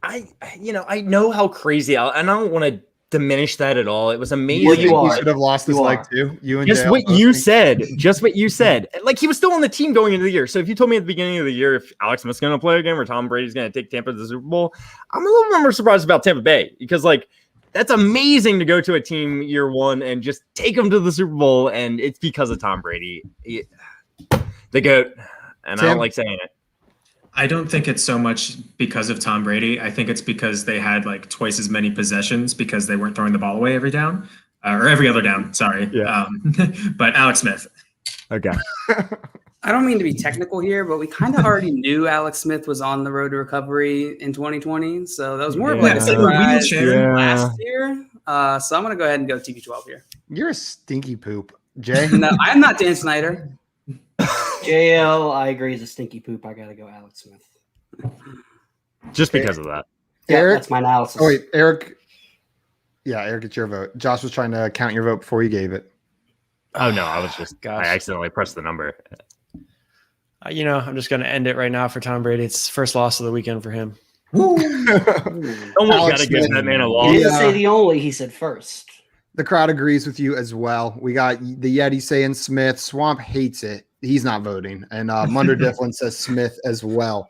know how crazy, and I don't want to diminish that at all. It was amazing. You should have lost his leg too. You and just what you said. Just what you said. Like he was still on the team going into the year. So if you told me at the beginning of the year if Alex Smith's going to play again or Tom Brady's going to take Tampa to the Super Bowl, I'm a little bit more surprised about Tampa Bay because like that's amazing to go to a team year one and just take them to the Super Bowl, and it's because of Tom Brady, the GOAT. And Tim? I don't like saying it. I don't think it's so much because of Tom Brady. I think it's because they had like twice as many possessions because they weren't throwing the ball away every down or every other down. Sorry. Yeah. But Alex Smith. Okay. I don't mean to be technical here, but we kind of already knew Alex Smith was on the road to recovery in 2020 . So that was more of like a surprise last year. So I'm going to go ahead and go TB12 here. You're a stinky poop, Jay. No, I'm not Dan Snyder. JL, I agree, is a stinky poop. I got to go Alex Smith. Just because of that. Yeah, Eric? That's my analysis. Oh, wait, Eric. Yeah, Eric, it's your vote. Josh was trying to count your vote before you gave it. Oh, no, I accidentally pressed the number. I'm just going to end it right now for Tom Brady. It's first loss of the weekend for him. Almost got to give that man a loss. He didn't say the only, he said first. The crowd agrees with you as well. We got the Yeti saying Smith. Swamp hates it. He's not voting. And Munder Difflin says Smith as well.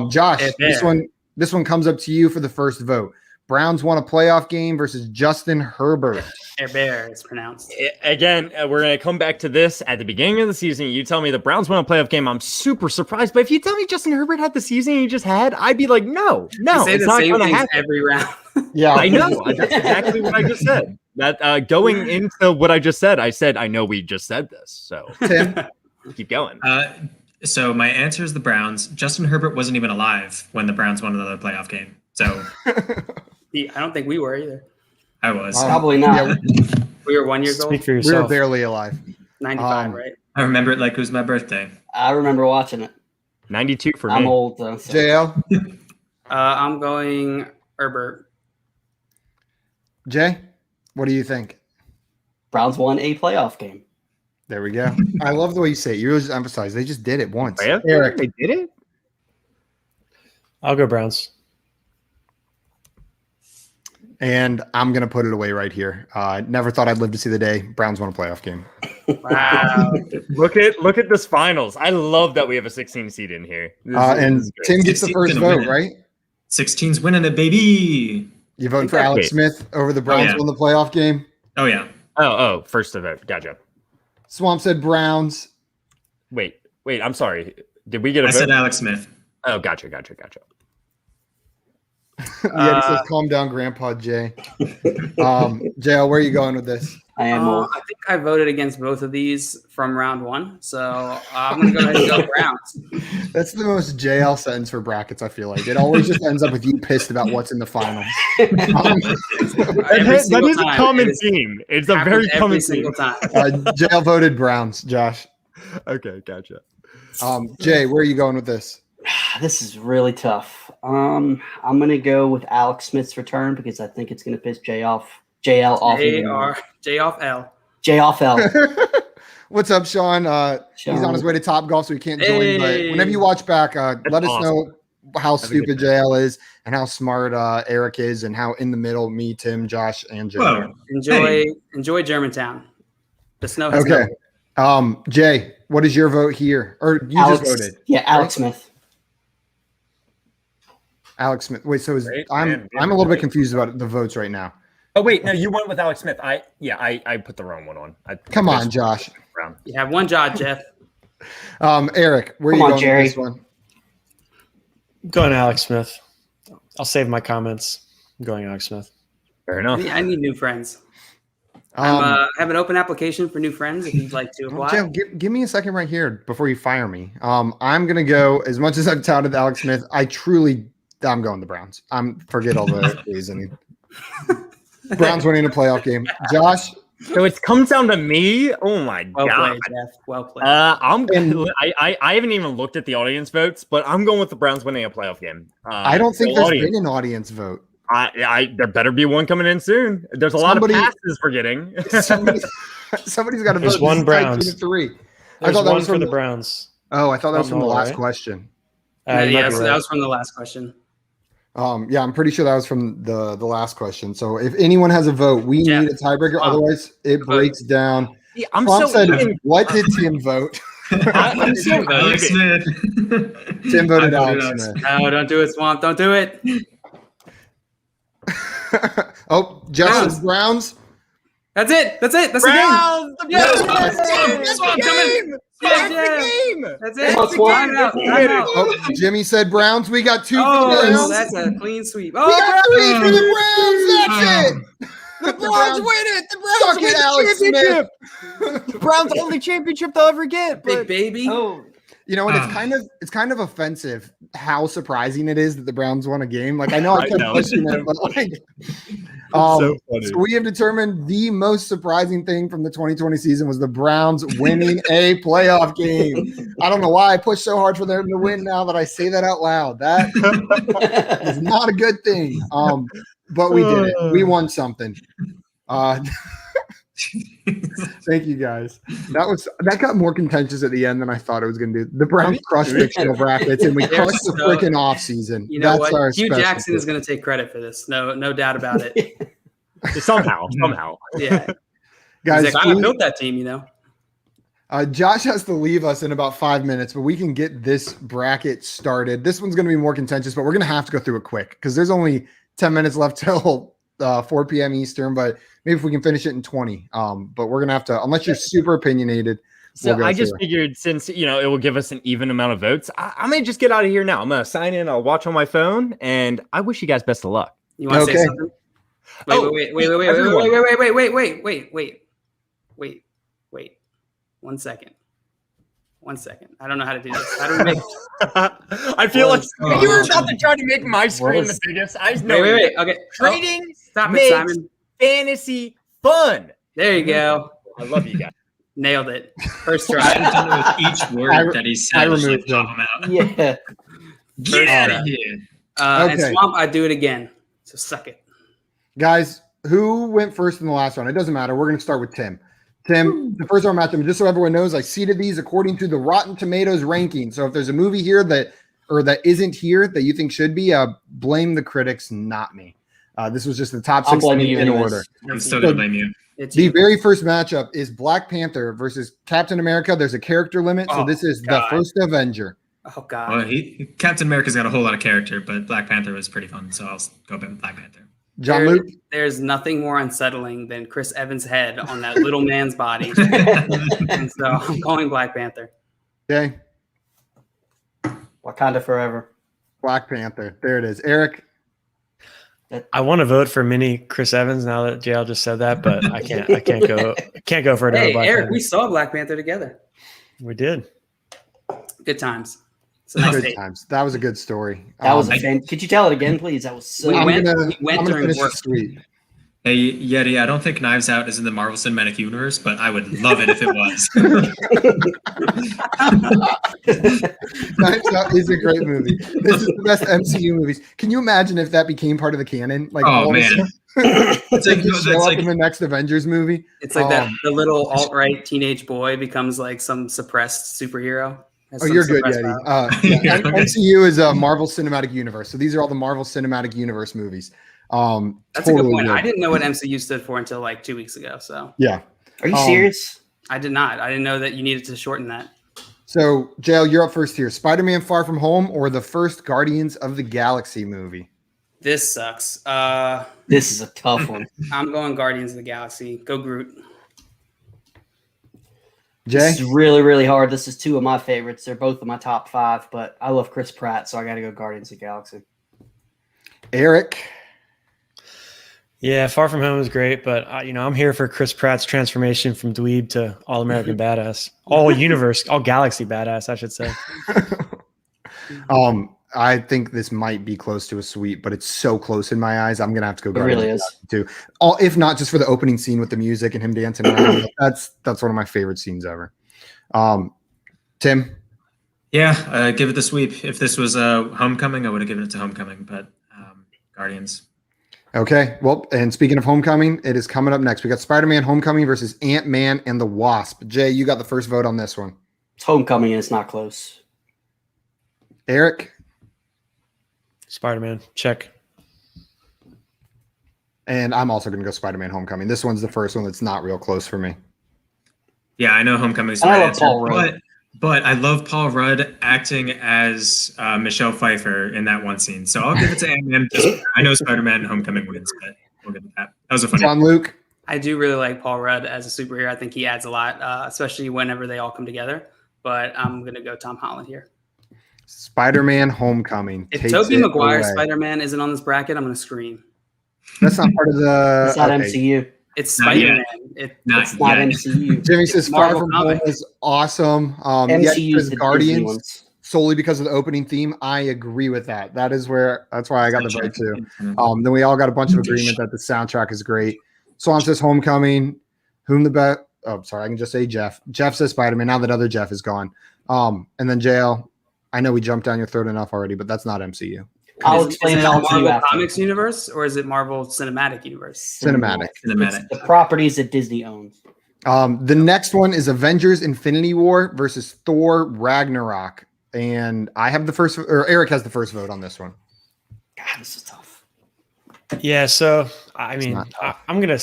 Josh, this one comes up to you for the first vote. Browns won a playoff game versus Justin Herbert. Bear, it's pronounced. Again, we're going to come back to this at the beginning of the season. You tell me the Browns won a playoff game. I'm super surprised. But if you tell me Justin Herbert had the season he just had, I'd be like, no, it's not going to happen every round. Yeah, I know. That's exactly what I just said. That going into what I just said, I said, I know we just said this. So Tim, keep going. So my answer is the Browns. Justin Herbert wasn't even alive when the Browns won another playoff game. So I don't think we were either. I was. Probably not. Yeah, we were 1 year old. Speak for we yourself. were barely alive. 95, right? I remember it like it was my birthday. I remember watching it. 92 for me. I'm old, though. So. JL? I'm going Herbert. Jay, what do you think? Browns won a playoff game. There we go. I love the way you say it. You always emphasize they just did it once. Oh, yeah? Eric, They did it? I'll go Browns. and I'm going to put it away right here. Never thought I'd live to see the day Browns won a playoff game. Wow. Look at this finals. I love that we have a 16 seed in here. And Tim gets the first vote, right? 16's winning it, baby. You voting for Alex Smith over the Browns won the playoff game? Oh, yeah. Oh, first to vote. Gotcha. Swamp said Browns. Wait. I'm sorry. Did we get a vote? I said Alex Smith. Oh, gotcha. Yeah, he says, calm down, Grandpa Jay. JL, where are you going with this? I am old. I think I voted against both of these from round one, so I'm going to go ahead and go Browns. That's the most JL sentence for brackets, I feel like. It always just ends up with you pissed about what's in the finals. That is a common theme. It's a very common theme. JL voted Browns, Josh. Okay, gotcha. Jay, where are you going with this? This is really tough. I'm going to go with Alex Smith's return because I think it's going to piss JL off. J off L. J off L. What's up, Sean? He's on his way to Top Golf, so he can't join. But whenever you watch back, let us know how stupid JL is and how smart Eric is, and how in the middle me, Tim, Josh, and Jay. Enjoy Germantown. The snow has okay. Jay, what is your vote here? Or you Alex, just voted? Yeah, Alex Smith. Alex Smith. Wait, so I'm a little bit confused about the votes right now. Oh wait, no, you went with Alex Smith. I put the wrong one on. Come on, Josh. You have one job, Jeff. Eric, where are you going Jerry. with this one? Going Alex Smith. I'll save my comments. I'm going Alex Smith. Fair enough. I need new friends. I have an open application for new friends if you'd like to apply. Jeff, give me a second right here before you fire me. I'm gonna go. As much as I've touted Alex Smith, I'm going the Browns. Forget all the reasoning. Browns winning a playoff game. Josh. So it comes down to me. Oh my god! Played, Jeff. Well played. I haven't even looked at the audience votes, but I'm going with the Browns winning a playoff game. I don't think there's been an audience vote. There better be one coming in soon. There's a lot of passes we're getting. Somebody's got to vote. There's one Browns. 3. I thought that was for the Browns. Oh, I thought that was from the last question. That was from the last question. Yeah, I'm pretty sure that was from the last question. So if anyone has a vote, we need a tiebreaker. Otherwise, it breaks down. Yeah, what did Tim vote? Alex Smith. Tim voted Alex Smith. No, don't do it, Swamp. Don't do it. Justin's Browns. That's it. That's the game. Swamp coming. That's it. Jimmy said Browns. We got 2 for the Browns. That's a clean sweep. We got 3 for the Browns. That's it. The Browns win it. The Browns win the championship. The Browns only championship they'll ever get. Big baby. Oh. You know, and it's kind of offensive how surprising it is that the Browns won a game. Like I know I kept pushing it, but like, so we have determined the most surprising thing from the 2020 season was the Browns winning a playoff game. I don't know why I pushed so hard for them to win. Now that I say that out loud, that is not a good thing. But we did it. We won something. Thank you guys. That got more contentious at the end than I thought it was going to do. The Browns crushed fictional brackets, and we crushed the freaking off season. You know what? Hugh Jackson is going to take credit for this. No doubt about it. Somehow. Yeah, guys, I built that team. You know. Josh has to leave us in about 5 minutes, but we can get this bracket started. This one's going to be more contentious, but we're going to have to go through it quick because there's only 10 minutes left till 4 p.m. Eastern, but maybe if we can finish it in 20. But we're going to have to, unless you're super opinionated. So I just figured since, it will give us an even amount of votes, I'm going to just get out of here now. I'm going to sign in. I'll watch on my phone, and I wish you guys best of luck. You want to say something? Wait. 1 second. I don't know how to do this. How do we make I feel like you were about to try to make my screen the biggest. I know. Wait. Okay. Trading stop it, Simon. Fantasy fun. There you go. I love you guys. Nailed it. First try. Each word that he said. I removed them. Yeah. Get out of here. And Swamp, I do it again. So suck it. Guys, who went first in the last round? It doesn't matter. We're going to start with Tim. Tim, the first round matchup, just so everyone knows, I seeded these according to the Rotten Tomatoes ranking. So if there's a movie here that isn't here that you think should be, blame the critics, not me. This was just the top 6 in order. I'm still going to blame you. The very first matchup is Black Panther versus Captain America. There's a character limit, so this is the first Avenger. Oh, God. Well, Captain America's got a whole lot of character, but Black Panther was pretty fun, so I'll go with Black Panther. John Luke? There's nothing more unsettling than Chris Evans' head on that little man's body. And so I'm calling Black Panther. Okay. Wakanda forever. Black Panther. There it is. Eric? I want to vote for mini Chris Evans now that JL just said that, but I can't go for another Black Eric, Panther. we saw Black Panther together. We did. Good times. Nice good times. That was a good story. That was a fan. Could you tell it again, please? That was so. We went during work. Hey, Yeti, I don't think Knives Out is in the Marvel Cinematic Universe, but I would love it if it was. Knives Out is a great movie. This is the best MCU movies. Can you imagine if that became part of the canon? Like, oh, man. It's like show up in the next Avengers movie. It's like that the little alt-right teenage boy becomes like some suppressed superhero. Oh, you're good, Yeti. MCU is a Marvel Cinematic Universe. So these are all the Marvel Cinematic Universe movies. That's totally a good point. Good. I didn't know what MCU stood for until like 2 weeks ago. So yeah. Are you serious? I did not. I didn't know that you needed to shorten that. So, Jail, you're up first here. Spider-Man Far From Home or the first Guardians of the Galaxy movie? This sucks. This is a tough one. I'm going Guardians of the Galaxy. Go Groot. Jay? This is really, really hard. This is two of my favorites. They're both in my top 5, but I love Chris Pratt, so I got to go Guardians of the Galaxy. Eric? Yeah, Far From Home is great, but I'm here for Chris Pratt's transformation from dweeb to all-American badass, all galaxy badass, I should say. I think this might be close to a sweep, but it's so close in my eyes. I'm gonna have to go. Guardians it really is too. If not just for the opening scene with the music and him dancing around. That's one of my favorite scenes ever. Tim? Yeah, give it the sweep. If this was Homecoming, I would have given it to Homecoming, but Guardians. Okay, well, and speaking of Homecoming, it is coming up next. We got Spider-Man Homecoming versus Ant-Man and the Wasp. Jay, you got the first vote on this one. It's Homecoming and it's not close. Eric? Spider-Man, check. And I'm also going to go Spider-Man Homecoming. This one's the first one that's not real close for me. Yeah, I know Homecoming's my answer, but I love Paul Rudd acting as Michelle Pfeiffer in that one scene. So I'll give it to Ant-Man. I know Spider-Man and Homecoming wins, but we'll give it that. That was a funny one. Luke? I do really like Paul Rudd as a superhero. I think he adds a lot, especially whenever they all come together. But I'm going to go Tom Holland here. Spider-Man Homecoming. If Tobey Maguire's Spider-Man isn't on this bracket, I'm going to scream. That's not part of the... It's not MCU. It's Spider-Man. It's not MCU. Jimmy says Far From Home is awesome. MCU is the Guardians solely because of the opening theme. I agree with that. That's why I got the vote too. Then we all got a bunch of agreement that the soundtrack is great. Swan says Homecoming. Whom the best? Oh, sorry. I can just say Jeff. Jeff says Spider-Man. Now that other Jeff is gone. And then JL. I know we jumped down your throat enough already, but that's not MCU. I'll explain it all to you Marvel after. Comics universe, or is it Marvel Cinematic Universe? Cinematic. It's the properties that Disney owns. The next one is Avengers Infinity War versus Thor Ragnarok. And I have the first, or Eric has the first vote on this one. God, this is tough. Yeah, so I mean, I'm gonna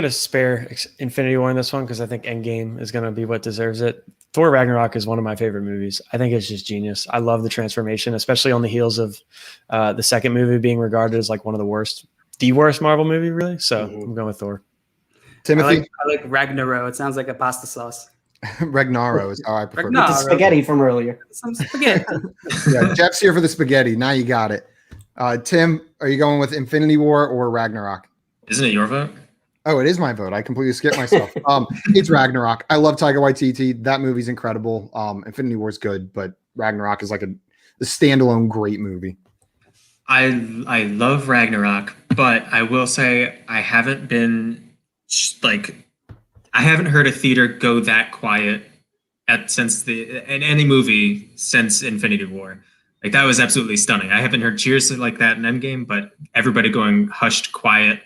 spare Infinity War in this one because I think Endgame is gonna be what deserves it. Thor Ragnarok is one of my favorite movies. I think it's just genius. I love the transformation, especially on the heels of the second movie being regarded as like one of the worst Marvel movie, really. So I'm going with Thor. Timothy? I like Ragnaro. It sounds like a pasta sauce. Ragnaro is how I prefer. The spaghetti from earlier. Some spaghetti. Yeah, Jeff's here for the spaghetti. Now you got it. Tim, are you going with Infinity War or Ragnarok? Isn't it your vote? Oh, it is my vote. I completely skipped myself. It's Ragnarok. I love Taika Waititi. That movie's incredible. Infinity War is good, but Ragnarok is like a standalone great movie. I love Ragnarok, but I will say I haven't heard a theater go that quiet in any movie since Infinity War. Like that was absolutely stunning. I haven't heard cheers like that in Endgame, but everybody going hushed quiet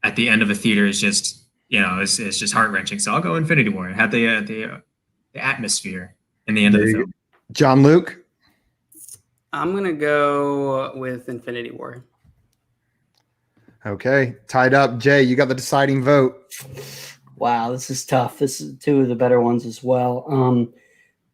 at the end of a theater is just, it's just heart-wrenching. So I'll go Infinity War. It had the atmosphere in the end of the film. John Luke? I'm going to go with Infinity War. Okay. Tied up. Jay, you got the deciding vote. Wow, this is tough. This is two of the better ones as well.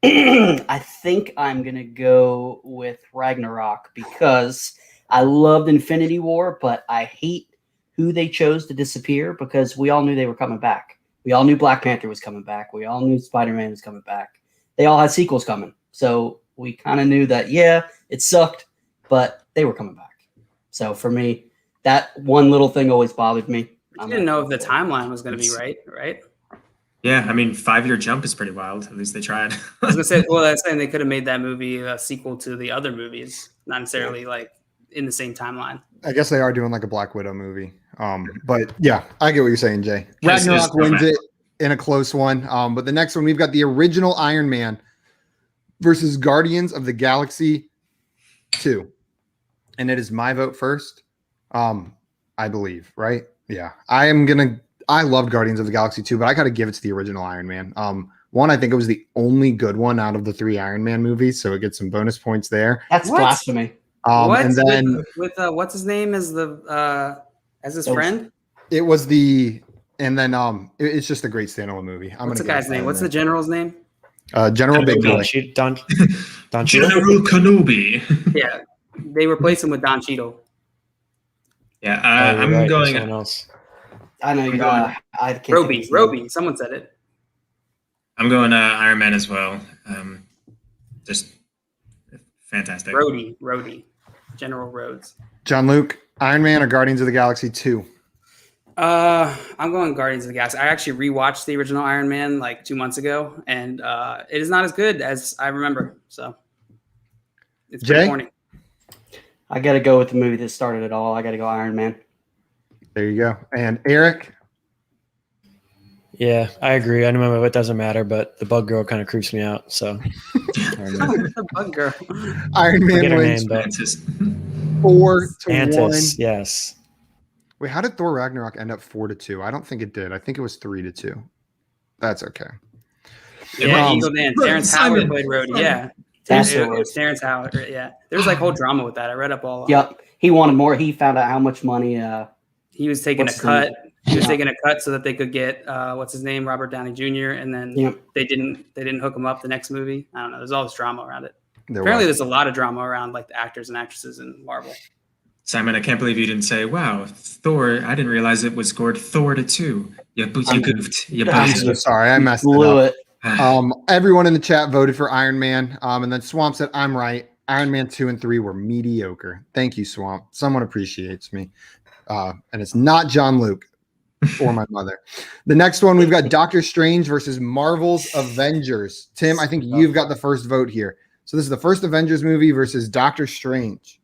I think I'm going to go with Ragnarok because I loved Infinity War, but I hate who they chose to disappear because we all knew they were coming back. We all knew Black Panther was coming back. We all knew Spider-Man was coming back. They all had sequels coming. So we kind of knew that, yeah, it sucked, but they were coming back. So for me, that one little thing always bothered me. I didn't know if the timeline was going to be right? Yeah, I mean, 5-year jump is pretty wild. At least they tried. I was going to say, well, that's saying they could have made that movie a sequel to the other movies, not necessarily like in the same timeline. I guess they are doing like a Black Widow movie. But yeah, I get what you're saying, Jay. Ragnarok wins it in a close one. But the next one, we've got the original Iron Man versus Guardians of the Galaxy 2. And it is my vote first, I believe, right? Yeah. I loved Guardians of the Galaxy 2, but I got to give it to the original Iron Man. One, I think it was the only good one out of the 3 Iron Man movies, so it gets some bonus points there. That's blasphemy. What? And then with what's his name as his friend? It was the, and then it's just a great standalone movie. What's the guy's name? What's the general's name? General Big Boy. Don General Kenobi. Yeah, they replaced him with Don Cheadle. Yeah, I'm going. Someone else. I know you're going. I can't. Roby. Someone said it. I'm going Iron Man as well. Just fantastic. Rhodey. General Rhodes. John Luke, Iron Man or Guardians of the Galaxy 2? I'm going Guardians of the Galaxy. I actually rewatched the original Iron Man like 2 months ago, and it is not as good as I remember. So it's pretty corny. I got to go with the movie that started it all. I got to go Iron Man. There you go. And Eric? Yeah, I agree. I know it doesn't matter, but the bug girl kind of creeps me out. So the bug girl. Iron Man wins 4-1. Yes. Wait, how did Thor Ragnarok end up 4-2? I don't think it did. I think it was 3-2. That's okay. Yeah, Eagle Dan. Terrence Howard played Rhodey. Yeah. Terrence Howard. Yeah. There's like whole drama with that. I read up all. Yep. He wanted more. He found out how much money. He was taking a cut. He was taking a cut so that they could get what's his name, Robert Downey Jr. And then they didn't hook him up the next movie. I don't know. There's all this drama around it. Apparently, there's a lot of drama around like the actors and actresses in Marvel. Simon, I can't believe you didn't say, "Wow, Thor!" I didn't realize it was scored 4-2. You goofed. I'm so sorry, I messed it up. Everyone in the chat voted for Iron Man, and then Swamp said, "I'm right. Iron Man 2 and 3 were mediocre." Thank you, Swamp. Someone appreciates me, and it's not John Luke or my mother. The next one, we've got Doctor Strange versus Marvel's Avengers. Tim, I think you've got the first vote here. So this is the first Avengers movie versus Doctor Strange.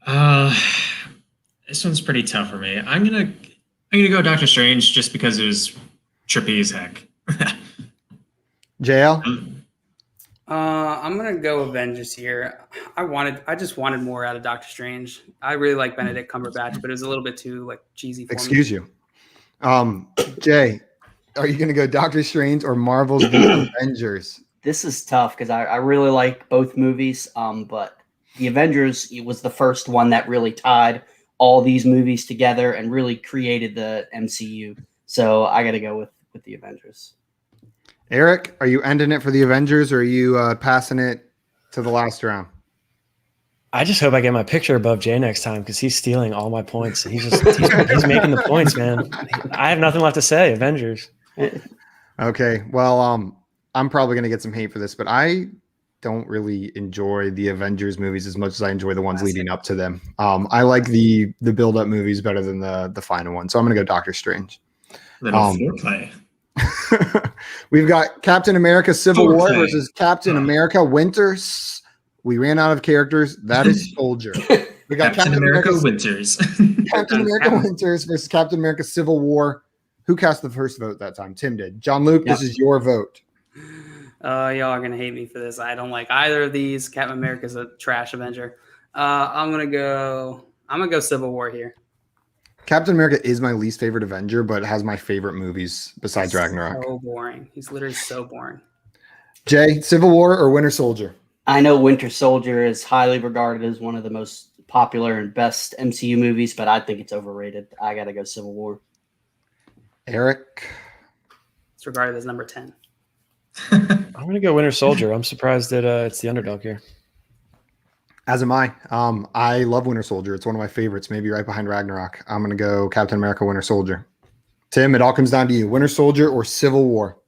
This one's pretty tough for me. I'm gonna go Doctor Strange just because it was trippy as heck. JL? I'm gonna go Avengers here. I just wanted more out of Doctor Strange. I really like Benedict Cumberbatch, but it was a little bit too like cheesy for me. Excuse you. Jay, are you gonna go Doctor Strange or Marvel's The Avengers? This is tough because I really like both movies. But The Avengers was the first one that really tied all these movies together and really created the MCU. So I got to go with The Avengers. Eric, are you ending it for The Avengers or are you passing it to the last round? I just hope I get my picture above Jay next time because he's stealing all my points. He's making the points, man. I have nothing left to say. Avengers. Okay. Well, I'm probably going to get some hate for this, but I don't really enjoy the Avengers movies as much as I enjoy the ones leading up to them. I like the build-up movies better than the final one. So I'm going to go Doctor Strange. Little foreplay. We've got Captain America Civil War versus Captain America Winters. We ran out of characters. That is Soldier. We got Captain America Winters. Captain America Winters versus Captain America Civil War. Who cast the first vote that time? Tim did. John Luke, This is your vote. Y'all are gonna hate me for this. I don't like either of these. Captain America's a trash Avenger. I'm gonna go Civil War here. Captain America is my least favorite Avenger, but has my favorite movies besides Ragnarok. So boring. He's literally so boring. Jay, Civil War or Winter Soldier? I know Winter Soldier is highly regarded as one of the most popular and best MCU movies, but I think it's overrated. I got to go Civil War. Eric? It's regarded as number 10. I'm going to go Winter Soldier. I'm surprised that it's the underdog here. As am I. I love Winter Soldier. It's one of my favorites, maybe right behind Ragnarok. I'm going to go Captain America Winter Soldier. Tim, it all comes down to you. Winter Soldier or Civil War?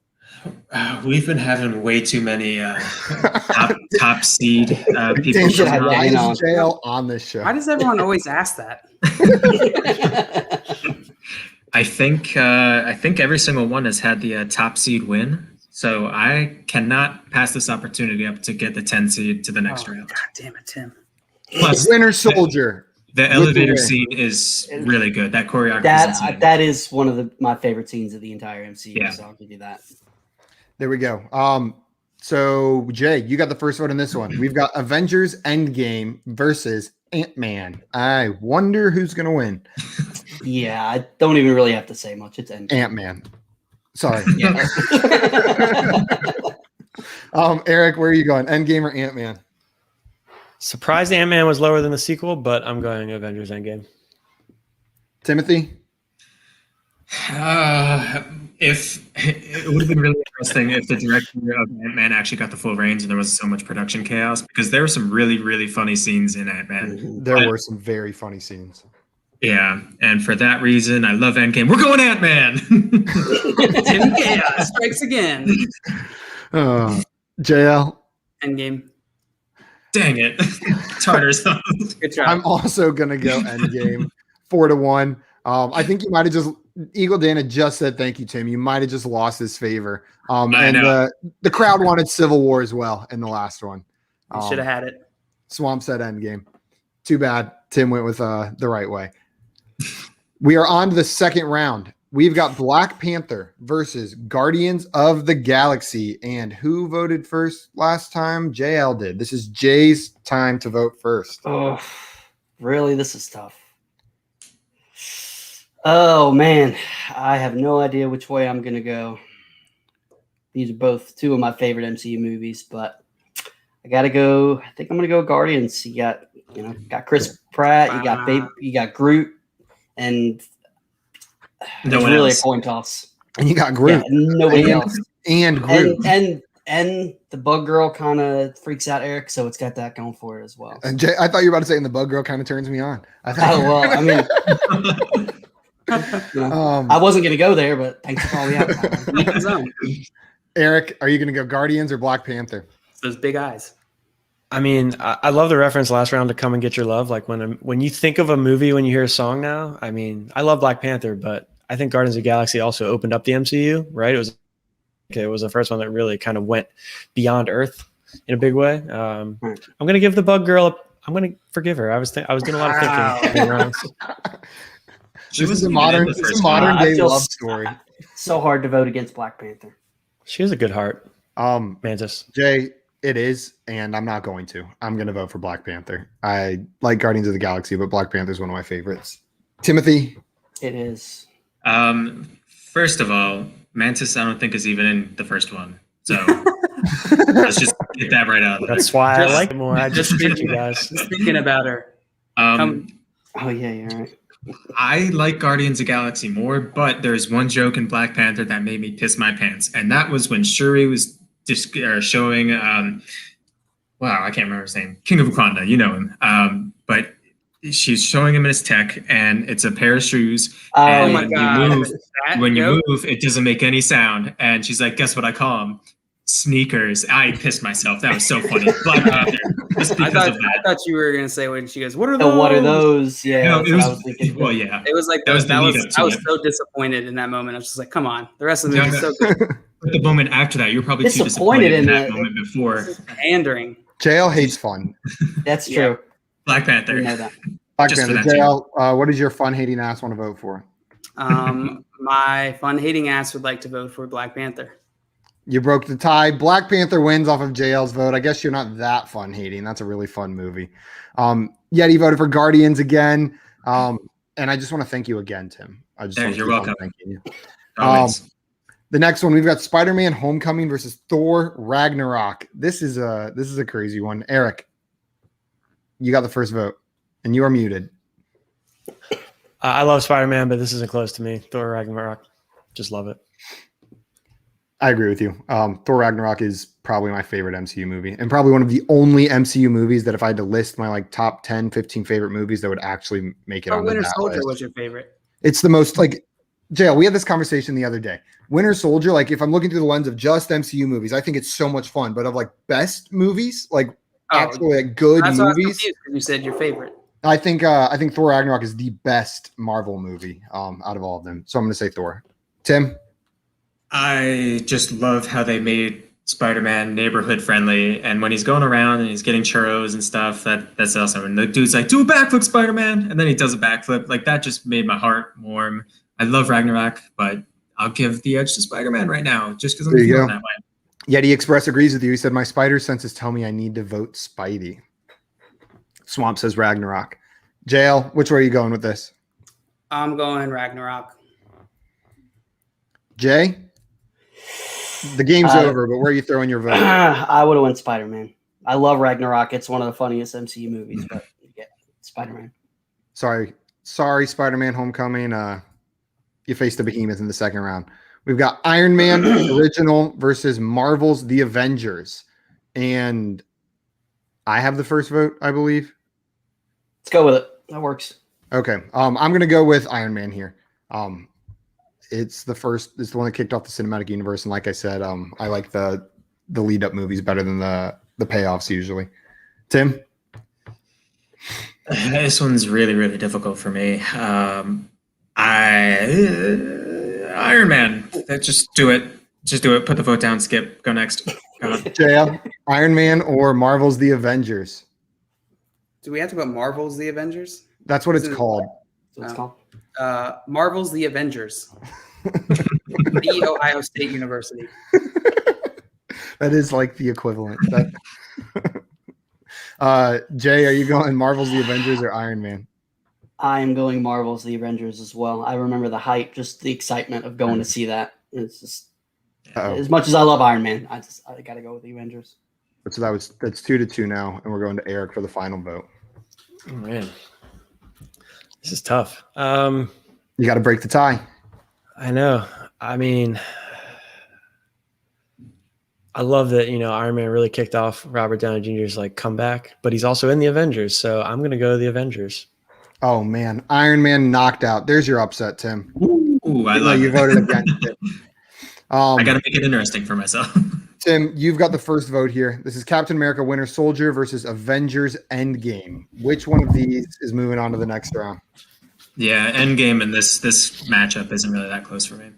We've been having way too many top seed people. Jail on this show. Why does everyone always ask that? I think every single one has had the top seed win. So I cannot pass this opportunity up to get the 10 seed to the next round. God damn it, Tim. Plus, Winter Soldier. The elevator scene is really good. That choreography. That is one of my favorite scenes of the entire MCU. Yeah. So I'll give you that. There we go. So Jay, you got the first vote in this one. We've got Avengers Endgame versus Ant-Man. I wonder who's going to win. Yeah, I don't even really have to say much. It's Ant-Man. Sorry. Eric, where are you going? Endgame or Ant-Man? Surprised Ant-Man was lower than the sequel, but I'm going Avengers Endgame. Timothy? If it would have been really interesting if the director of Ant-Man actually got the full reins and there was so much production chaos, because there were some really, really funny scenes in Ant-Man. There were some very funny scenes. Yeah, and for that reason, I love Endgame. We're going Ant-Man. Tim Chaos strikes again. JL? Endgame. Dang it. Tartars. Good job. I'm also going to go Endgame 4-1. I think you might have just Eagle Dana just said thank you, Tim. You might have just lost his favor. And the crowd wanted Civil War as well in the last one. You should have had it. Swamp said Endgame. Too bad Tim went with the right way. We are on to the second round. We've got Black Panther versus Guardians of the Galaxy. And who voted first last time? JL did. This is Jay's time to vote first. Oh, really? This is tough. Oh, man. I have no idea which way I'm going to go. These are both two of my favorite MCU movies, but I got to go. I think I'm going to go Guardians. You got Chris Pratt, you got Groot, and no one really else. A coin toss. And you got Groot. Yeah, nobody else. And Groot. And the Bug Girl kind of freaks out Eric, so it's got that going for it as well. And Jay, I thought you were about to say, and the Bug Girl kind of turns me on. I wasn't going to go there, but thanks for calling me out. Eric, are you going to go Guardians or Black Panther? Those big eyes. I mean, I love the reference last round to Come and Get Your Love. Like when you think of a movie, when you hear a song now, I mean, I love Black Panther, but I think Guardians of the Galaxy also opened up the MCU, right? It was the first one that really kind of went beyond Earth in a big way. I'm going to give the Bug Girl. I'm going to forgive her. I was doing a lot of thinking. This is a modern day love story. So hard to vote against Black Panther. She has a good heart. Mantis. Jay, it is, and I'm not going to. I'm going to vote for Black Panther. I like Guardians of the Galaxy, but Black Panther is one of my favorites. Timothy? It is. First of all, Mantis I don't think is even in the first one. So let's just get that right out of there. That's why I like it more. I just did you guys. Just thinking about her. Oh, yeah, you're right. I like Guardians of the Galaxy more, but there's one joke in Black Panther that made me piss my pants, and that was when Shuri was just showing, I can't remember his name, King of Wakanda, you know him, but she's showing him his tech, and it's a pair of shoes, and when you move, it doesn't make any sound, and she's like, guess what I call them? Sneakers. I pissed myself. That was so funny. Black Panther. I thought you were gonna say when she goes, "What are those?" What are those? Yeah. No, it was. Well, yeah. It was like I was so disappointed in that moment. I was just like, "Come on!" The rest of the movie is so good. But the moment after that, you were probably too disappointed in that moment before. Pandering. JL hates fun. That's true. Black Panther. Black Panther. JL, what does your fun-hating ass want to vote for? My fun-hating ass would like to vote for Black Panther. You broke the tie. Black Panther wins off of JL's vote. I guess you're not that fun hating. That's a really fun movie. Yeti voted for Guardians again. And I just want to thank you again, Tim. You're welcome. Thanking you. The next one, we've got Spider-Man Homecoming versus Thor Ragnarok. This is a crazy one. Eric, you got the first vote, and you are muted. I love Spider-Man, but this isn't close to me. Thor Ragnarok. Just love it. I agree with you. Thor Ragnarok is probably my favorite MCU movie, and probably one of the only MCU movies that if I had to list my top 10, 15 favorite movies that would actually make it on Winter that Soldier list. Was your favorite? It's the most JL, we had this conversation the other day. Winter Soldier, if I'm looking through the lens of just MCU movies, I think it's so much fun, but of best movies, actually good movies. You said your favorite. I think Thor Ragnarok is the best Marvel movie out of all of them. So I'm going to say Thor. Tim? I just love how they made Spider-Man neighborhood friendly, and when he's going around and he's getting churros and stuff, that's awesome. And the dude's like, "Do a backflip, Spider-Man," and then he does a backflip. That just made my heart warm. I love Ragnarok, but I'll give the edge to Spider-Man right now, just because I'm feeling that way. Yeti Express agrees with you. He said, "My spider senses tell me I need to vote Spidey." Swamp says Ragnarok. JL, which way are you going with this? I'm going Ragnarok. Jay? The game's over, but where are you throwing your vote? I would have went Spider-Man. I love Ragnarok. It's one of the funniest MCU movies, but yeah, Spider-Man. Sorry, Spider-Man Homecoming. You faced the Behemoth in the second round. We've got Iron Man original versus Marvel's The Avengers. And I have the first vote, I believe. Let's go with it. That works. Okay. I'm going to go with Iron Man here. It's the one that kicked off the cinematic universe. And like I said, I like the lead up movies better than the payoffs usually. Tim? This one's really, really difficult for me. Iron Man. Just do it. Just do it. Put the vote down. Skip. Go next. JL, Iron Man or Marvel's The Avengers? Do we have to put Marvel's The Avengers? That's what it's called. That's what it's called. Marvel's The Avengers. The Ohio State University. That is like the equivalent. Jay, are you going Marvel's The Avengers or Iron Man? I am going Marvel's The Avengers as well. I remember the hype, just the excitement of going to see that. It's just as much as I love Iron Man, I got to go with The Avengers. So that's 2-2 now, and we're going to Eric for the final vote. Oh, man, this is tough. You got to break the tie. I know. I mean, I love that, Iron Man really kicked off Robert Downey Jr.'s comeback, but he's also in the Avengers, so I'm going to go the Avengers. Oh man, Iron Man knocked out. There's your upset, Tim. Ooh, I love you voted against it. I got to make it interesting for myself. Tim, you've got the first vote here. This is Captain America Winter Soldier versus Avengers Endgame. Which one of these is moving on to the next round? Yeah, Endgame and this matchup isn't really that close for me.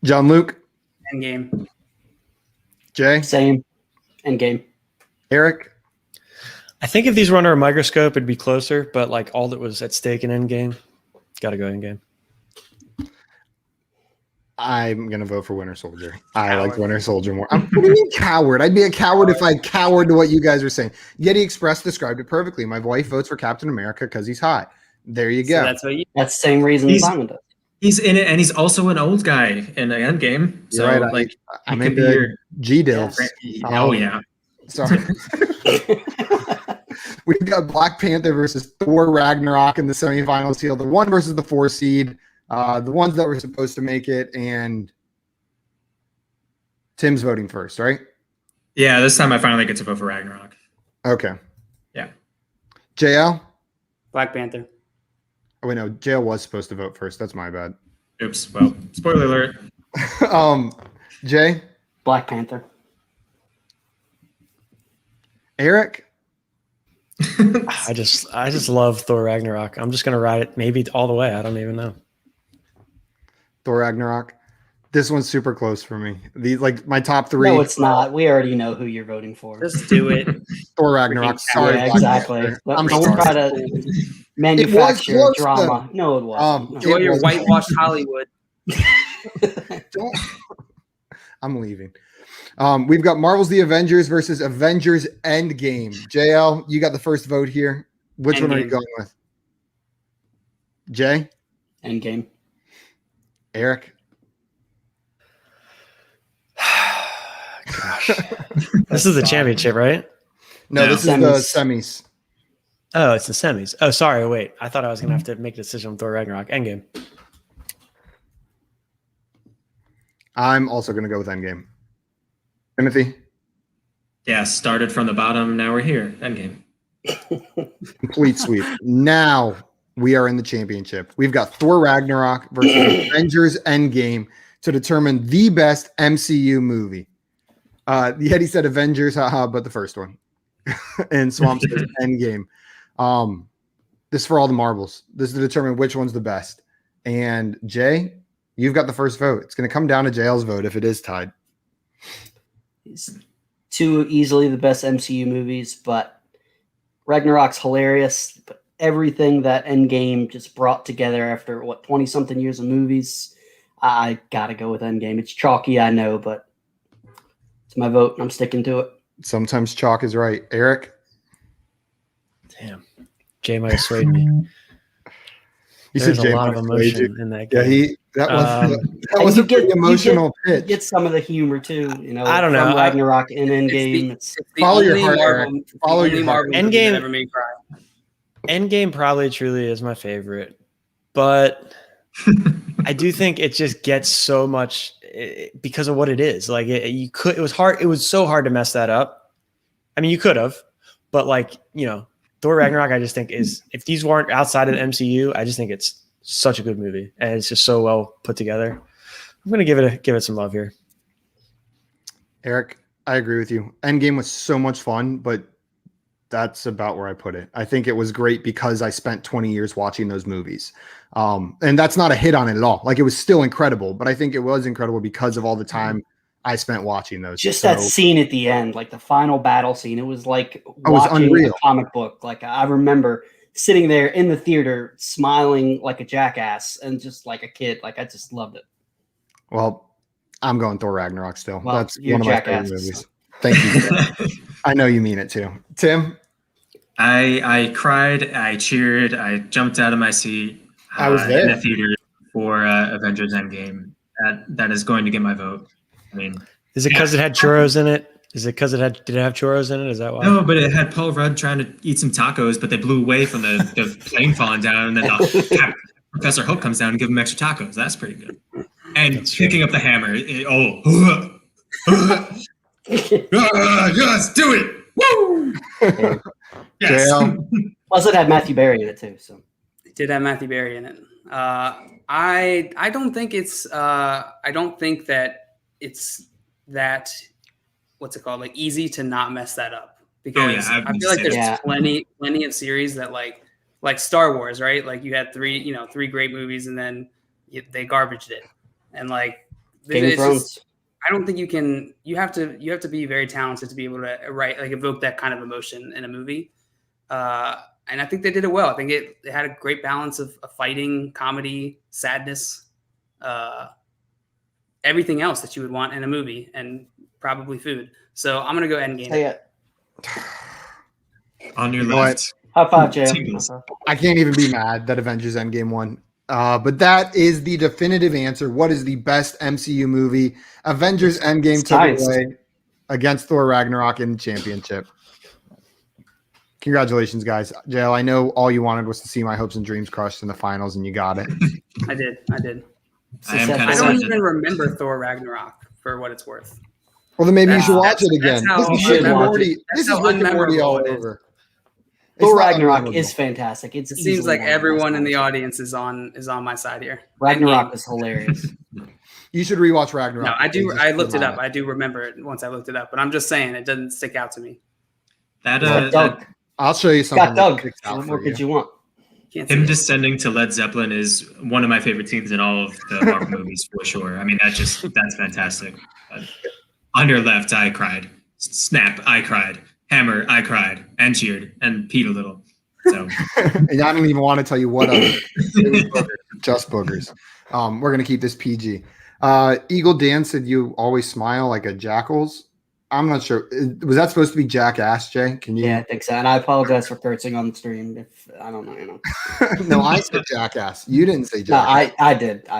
John Luke? Endgame. Jay? Same. Endgame. Eric? I think if these were under a microscope, it'd be closer, but all that was at stake in Endgame, got to go Endgame. I'm going to vote for Winter Soldier. I like Winter Soldier more. What do you mean coward? I'd be a coward if I cowered to what you guys are saying. Yeti Express described it perfectly. My wife votes for Captain America because he's hot. There you go. So that's the same reason Simon does. He's in it, and he's also an old guy in the Endgame. So, right. I'm into G-Dills. Oh, yeah. Sorry. We've got Black Panther versus Thor Ragnarok in the semifinals here. The 1 versus the 4 seed. The ones that were supposed to make it, and Tim's voting first, right? Yeah, this time I finally get to vote for Ragnarok. Okay. Yeah. JL? Black Panther. Oh, wait, no. JL was supposed to vote first. That's my bad. Oops. Well, spoiler alert. Jay? Black Panther. Eric? I just love Thor Ragnarok. I'm just gonna ride it maybe all the way. I don't even know. Thor Ragnarok. This one's super close for me. These my top 3. No, it's not. We already know who you're voting for. Just do it. Thor Ragnarok. Sorry, yeah, exactly. Don't try to manufacture drama. No, it wasn't. Enjoy your whitewashed Hollywood. I'm leaving. We've got Marvel's The Avengers versus Avengers Endgame. JL, you got the first vote here. Which one are you going with? Jay? Endgame. Eric? Gosh. This is the championship, right? No, this is the semis. Oh, it's the semis. Oh, sorry. Wait. I thought I was going to have to make a decision on Thor Ragnarok. Endgame. I'm also going to go with Endgame. Timothy? Yeah, started from the bottom. Now we're here. Endgame. Complete sweep. Now we are in the championship. We've got Thor Ragnarok versus Avengers Endgame to determine the best MCU movie. Yeti said Avengers, haha, but the first one. And Swamp says Endgame. This is for all the marbles. This is to determine which one's the best. And Jay, you've got the first vote. It's going to come down to JL's vote if it is tied. It's 2 easily the best MCU movies, but Ragnarok's hilarious. But everything that Endgame just brought together after 20-something years of movies, I gotta go with Endgame. It's chalky, I know, but it's my vote, and I'm sticking to it. Sometimes chalk is right. Eric? Damn. Jay might have swayed me. There's a lot of emotion in that game. Yeah, that was a pretty emotional pitch. You get some of the humor too, I don't know. Ragnarok and Endgame. It's the Follow your heart, Marvel, Eric. Follow your heart. Endgame ever made cry. Endgame probably truly is my favorite, but I do think it just gets so much because of what it is. Like it was hard. It was so hard to mess that up. I mean, you could have, but Thor Ragnarok, I just think if these weren't outside of the MCU, I just think it's such a good movie and it's just so well put together. I'm gonna give it some love here. Eric, I agree with you. Endgame was so much fun, but that's about where I put it. I think it was great because I spent 20 years watching those movies. And that's not a hit on it at all. Like, it was still incredible, but I think it was incredible because of all the time I spent watching those. Just that scene at the end, like the final battle scene, it was like watching a comic book. Like, I remember sitting there in the theater smiling like a jackass and just like a kid. Like, I just loved it. Well, I'm going Thor Ragnarok still. Well, that's one of my favorite movies. Thank you. I know you mean it too. Tim? I cried, I cheered, I jumped out of my seat. I was there in the theater for Avengers Endgame. That is going to get my vote. I mean, is it because it had churros in it? Is it because did it have churros in it? Is that why? No, but it had Paul Rudd trying to eat some tacos, but they blew away from the plane falling down, and then Professor Hulk comes down and gives him extra tacos. That's pretty good. And picking up the hammer. Yes, do it! Woo! Yes. Plus, it had Matthew Berry in it too. So it did have Matthew Berry in it. I don't think it's I don't think that it's that what's it called, like, easy to not mess that up, because I feel like there's plenty of series that like Star Wars, right? Like, you had three great movies and then they garbaged it, and like Game of Thrones. I don't think you have to be very talented to be able to evoke that kind of emotion in a movie. And I think they did it well. I think it had a great balance of fighting, comedy, sadness, everything else that you would want in a movie, and probably food. So I'm going to go Endgame. On your left. High five, Jay. I can't even be mad that Avengers Endgame won. But that is the definitive answer. What is the best MCU movie? Avengers Endgame took it away against Thor Ragnarok in the championship. Congratulations, guys. JL, I know all you wanted was to see my hopes and dreams crushed in the finals, and you got it. I did. I don't even remember Thor Ragnarok, for what it's worth. Well, then maybe you should watch it again. This is Rick and Morty all over. Thor Ragnarok is fantastic. It seems like everyone in the audience is on my side here. Ragnarok is hilarious. You should rewatch Ragnarok. No, I do. I looked it up. I do remember it once I looked it up, but I'm just saying it doesn't stick out to me. I'll show you something. Got Doug. What more could you want? Him descending to Led Zeppelin is one of my favorite scenes in all of the Marvel movies, for sure. I mean, that's fantastic. On your left, I cried. Snap, I cried. Hammer, I cried and cheered and peed a little. So and I don't even want to tell you what other. Just boogers. We're gonna keep this PG. Eagle Dan said you always smile like a jackal's. I'm not sure. Was that supposed to be jackass, Jay? Can you? Yeah, I think so. And I apologize for cursing on the stream. If I don't know, No, I said jackass. You didn't say jackass. No, I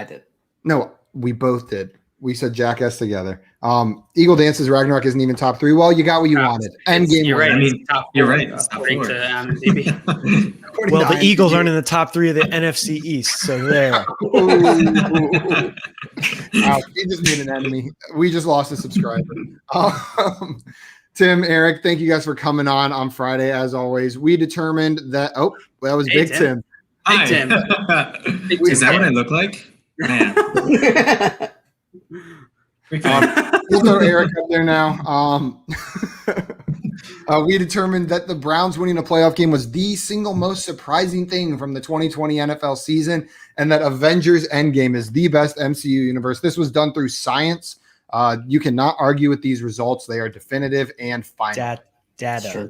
did. No, we both did. We said jackass together. Eagle Dance's Ragnarok isn't even top 3. Well, you got what you wanted. Endgame. You're right. I mean, you're right. According to IMDb. Well, the Eagles aren't in the top 3 of the NFC East, so there. He just made an enemy. We just lost a subscriber. Tim, Eric, thank you guys for coming on Friday. As always, we determined that. Oh, that was Big Tim. Hi. Tim. Is that what I look like? Man. We'll throw Eric up there now. We determined that the Browns winning a playoff game was the single most surprising thing from the 2020 NFL season, and that Avengers Endgame is the best MCU universe. This was done through science. You cannot argue with these results. They are definitive and final. Data.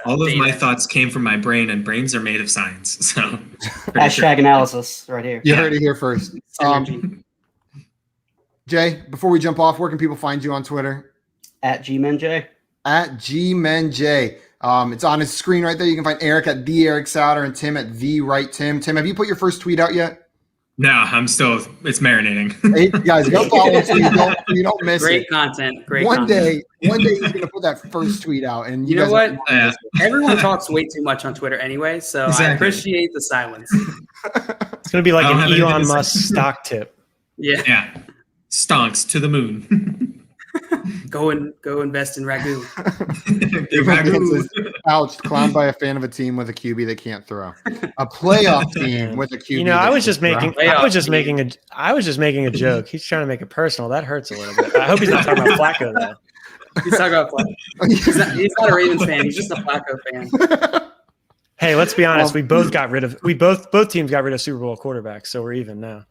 All of my thoughts came from my brain, and brains are made of science. So hashtag analysis right here. You heard it here first. Jay, before we jump off, where can people find you on Twitter? @GmenJ. @GmenJ. It's on his screen right there. You can find Eric at the Eric Souter and Tim at the right Tim. Tim, have you put your first tweet out yet? No, I'm still. It's marinating. Hey, guys, go follow him so you don't miss Great it. content. Great. One content. day he's gonna put that first tweet out, and you know what? Yeah. Everyone talks way too much on Twitter anyway, so Exactly. I appreciate the silence. It's going to be like an Elon Musk stock tip. Yeah. Stonks to the moon. Go invest in Ragu. Ouch, clowned by a fan of a team with a QB they can't throw. A playoff team with a QB. You know, I was just making a joke. He's trying to make it personal. That hurts a little bit. I hope he's not talking about Flacco though. He's talking about Flacco. He's not a Ravens fan. He's just a Flacco fan. Hey, let's be honest. Both teams got rid of Super Bowl quarterbacks, so we're even now.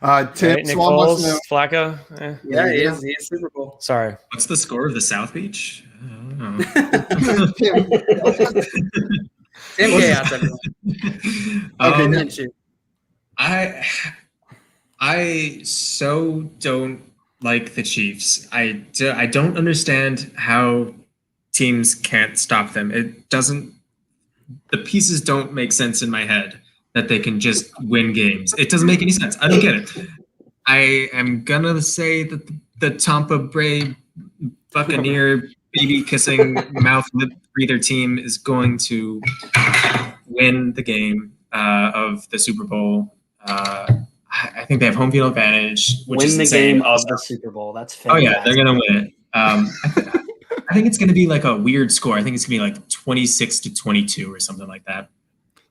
Tim, Nick Foles, Flacco. Yeah, he is Super Bowl. Sorry. What's the score of the South Beach? I don't know. Tim chaos, everyone. Okay, I so don't like the Chiefs. I don't understand how teams can't stop them. The pieces don't make sense in my head that they can just win games. It doesn't make any sense. I don't get it. I am gonna say that the Tampa Bay Buccaneer baby kissing mouth lip breather team is going to win the game of the Super Bowl. I think they have home field advantage, which is insane. Game of the Super Bowl. That's fantastic. Oh yeah, they're gonna win it. I think it's gonna be like a weird score. I think it's gonna be like 26-22 or something like that.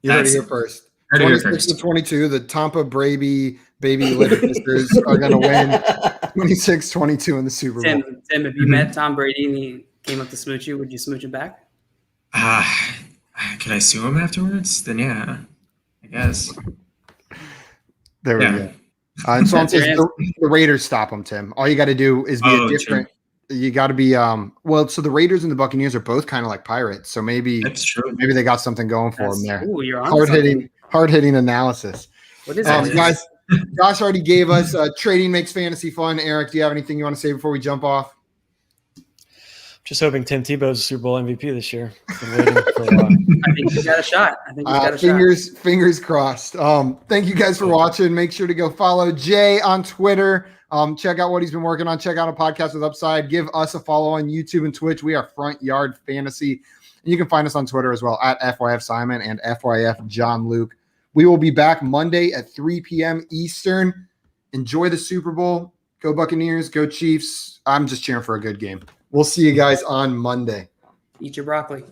You heard it here first. 26-22. The Tampa Brady baby lip kissers are gonna win 26-22 in the Super Bowl. Tim, if you met Tom Brady and he came up to smooch you, would you smooch him back? Can I sue him afterwards? Then yeah, I guess. There we go. And so the Raiders stop them, Tim. All you got to do is be a different. True. You got to be so the Raiders and the Buccaneers are both kind of like Pirates. So maybe that's true. Maybe they got something going for them there. Ooh, you're on hard hitting analysis. What is that, guys? Josh already gave us trading makes fantasy fun. Eric, do you have anything you want to say before we jump off? Just hoping Tim Tebow's a Super Bowl MVP this year. Been waiting for a while. I think he's got a shot. Fingers crossed. Thank you guys for watching. Make sure to go follow Jay on Twitter. Check out what he's been working on. Check out a podcast with Upside. Give us a follow on YouTube and Twitch. We are Front Yard Fantasy. And you can find us on Twitter as well at FYF Simon and FYF John Luke. We will be back Monday at 3 p.m. Eastern. Enjoy the Super Bowl. Go Buccaneers. Go Chiefs. I'm just cheering for a good game. We'll see you guys on Monday. Eat your broccoli.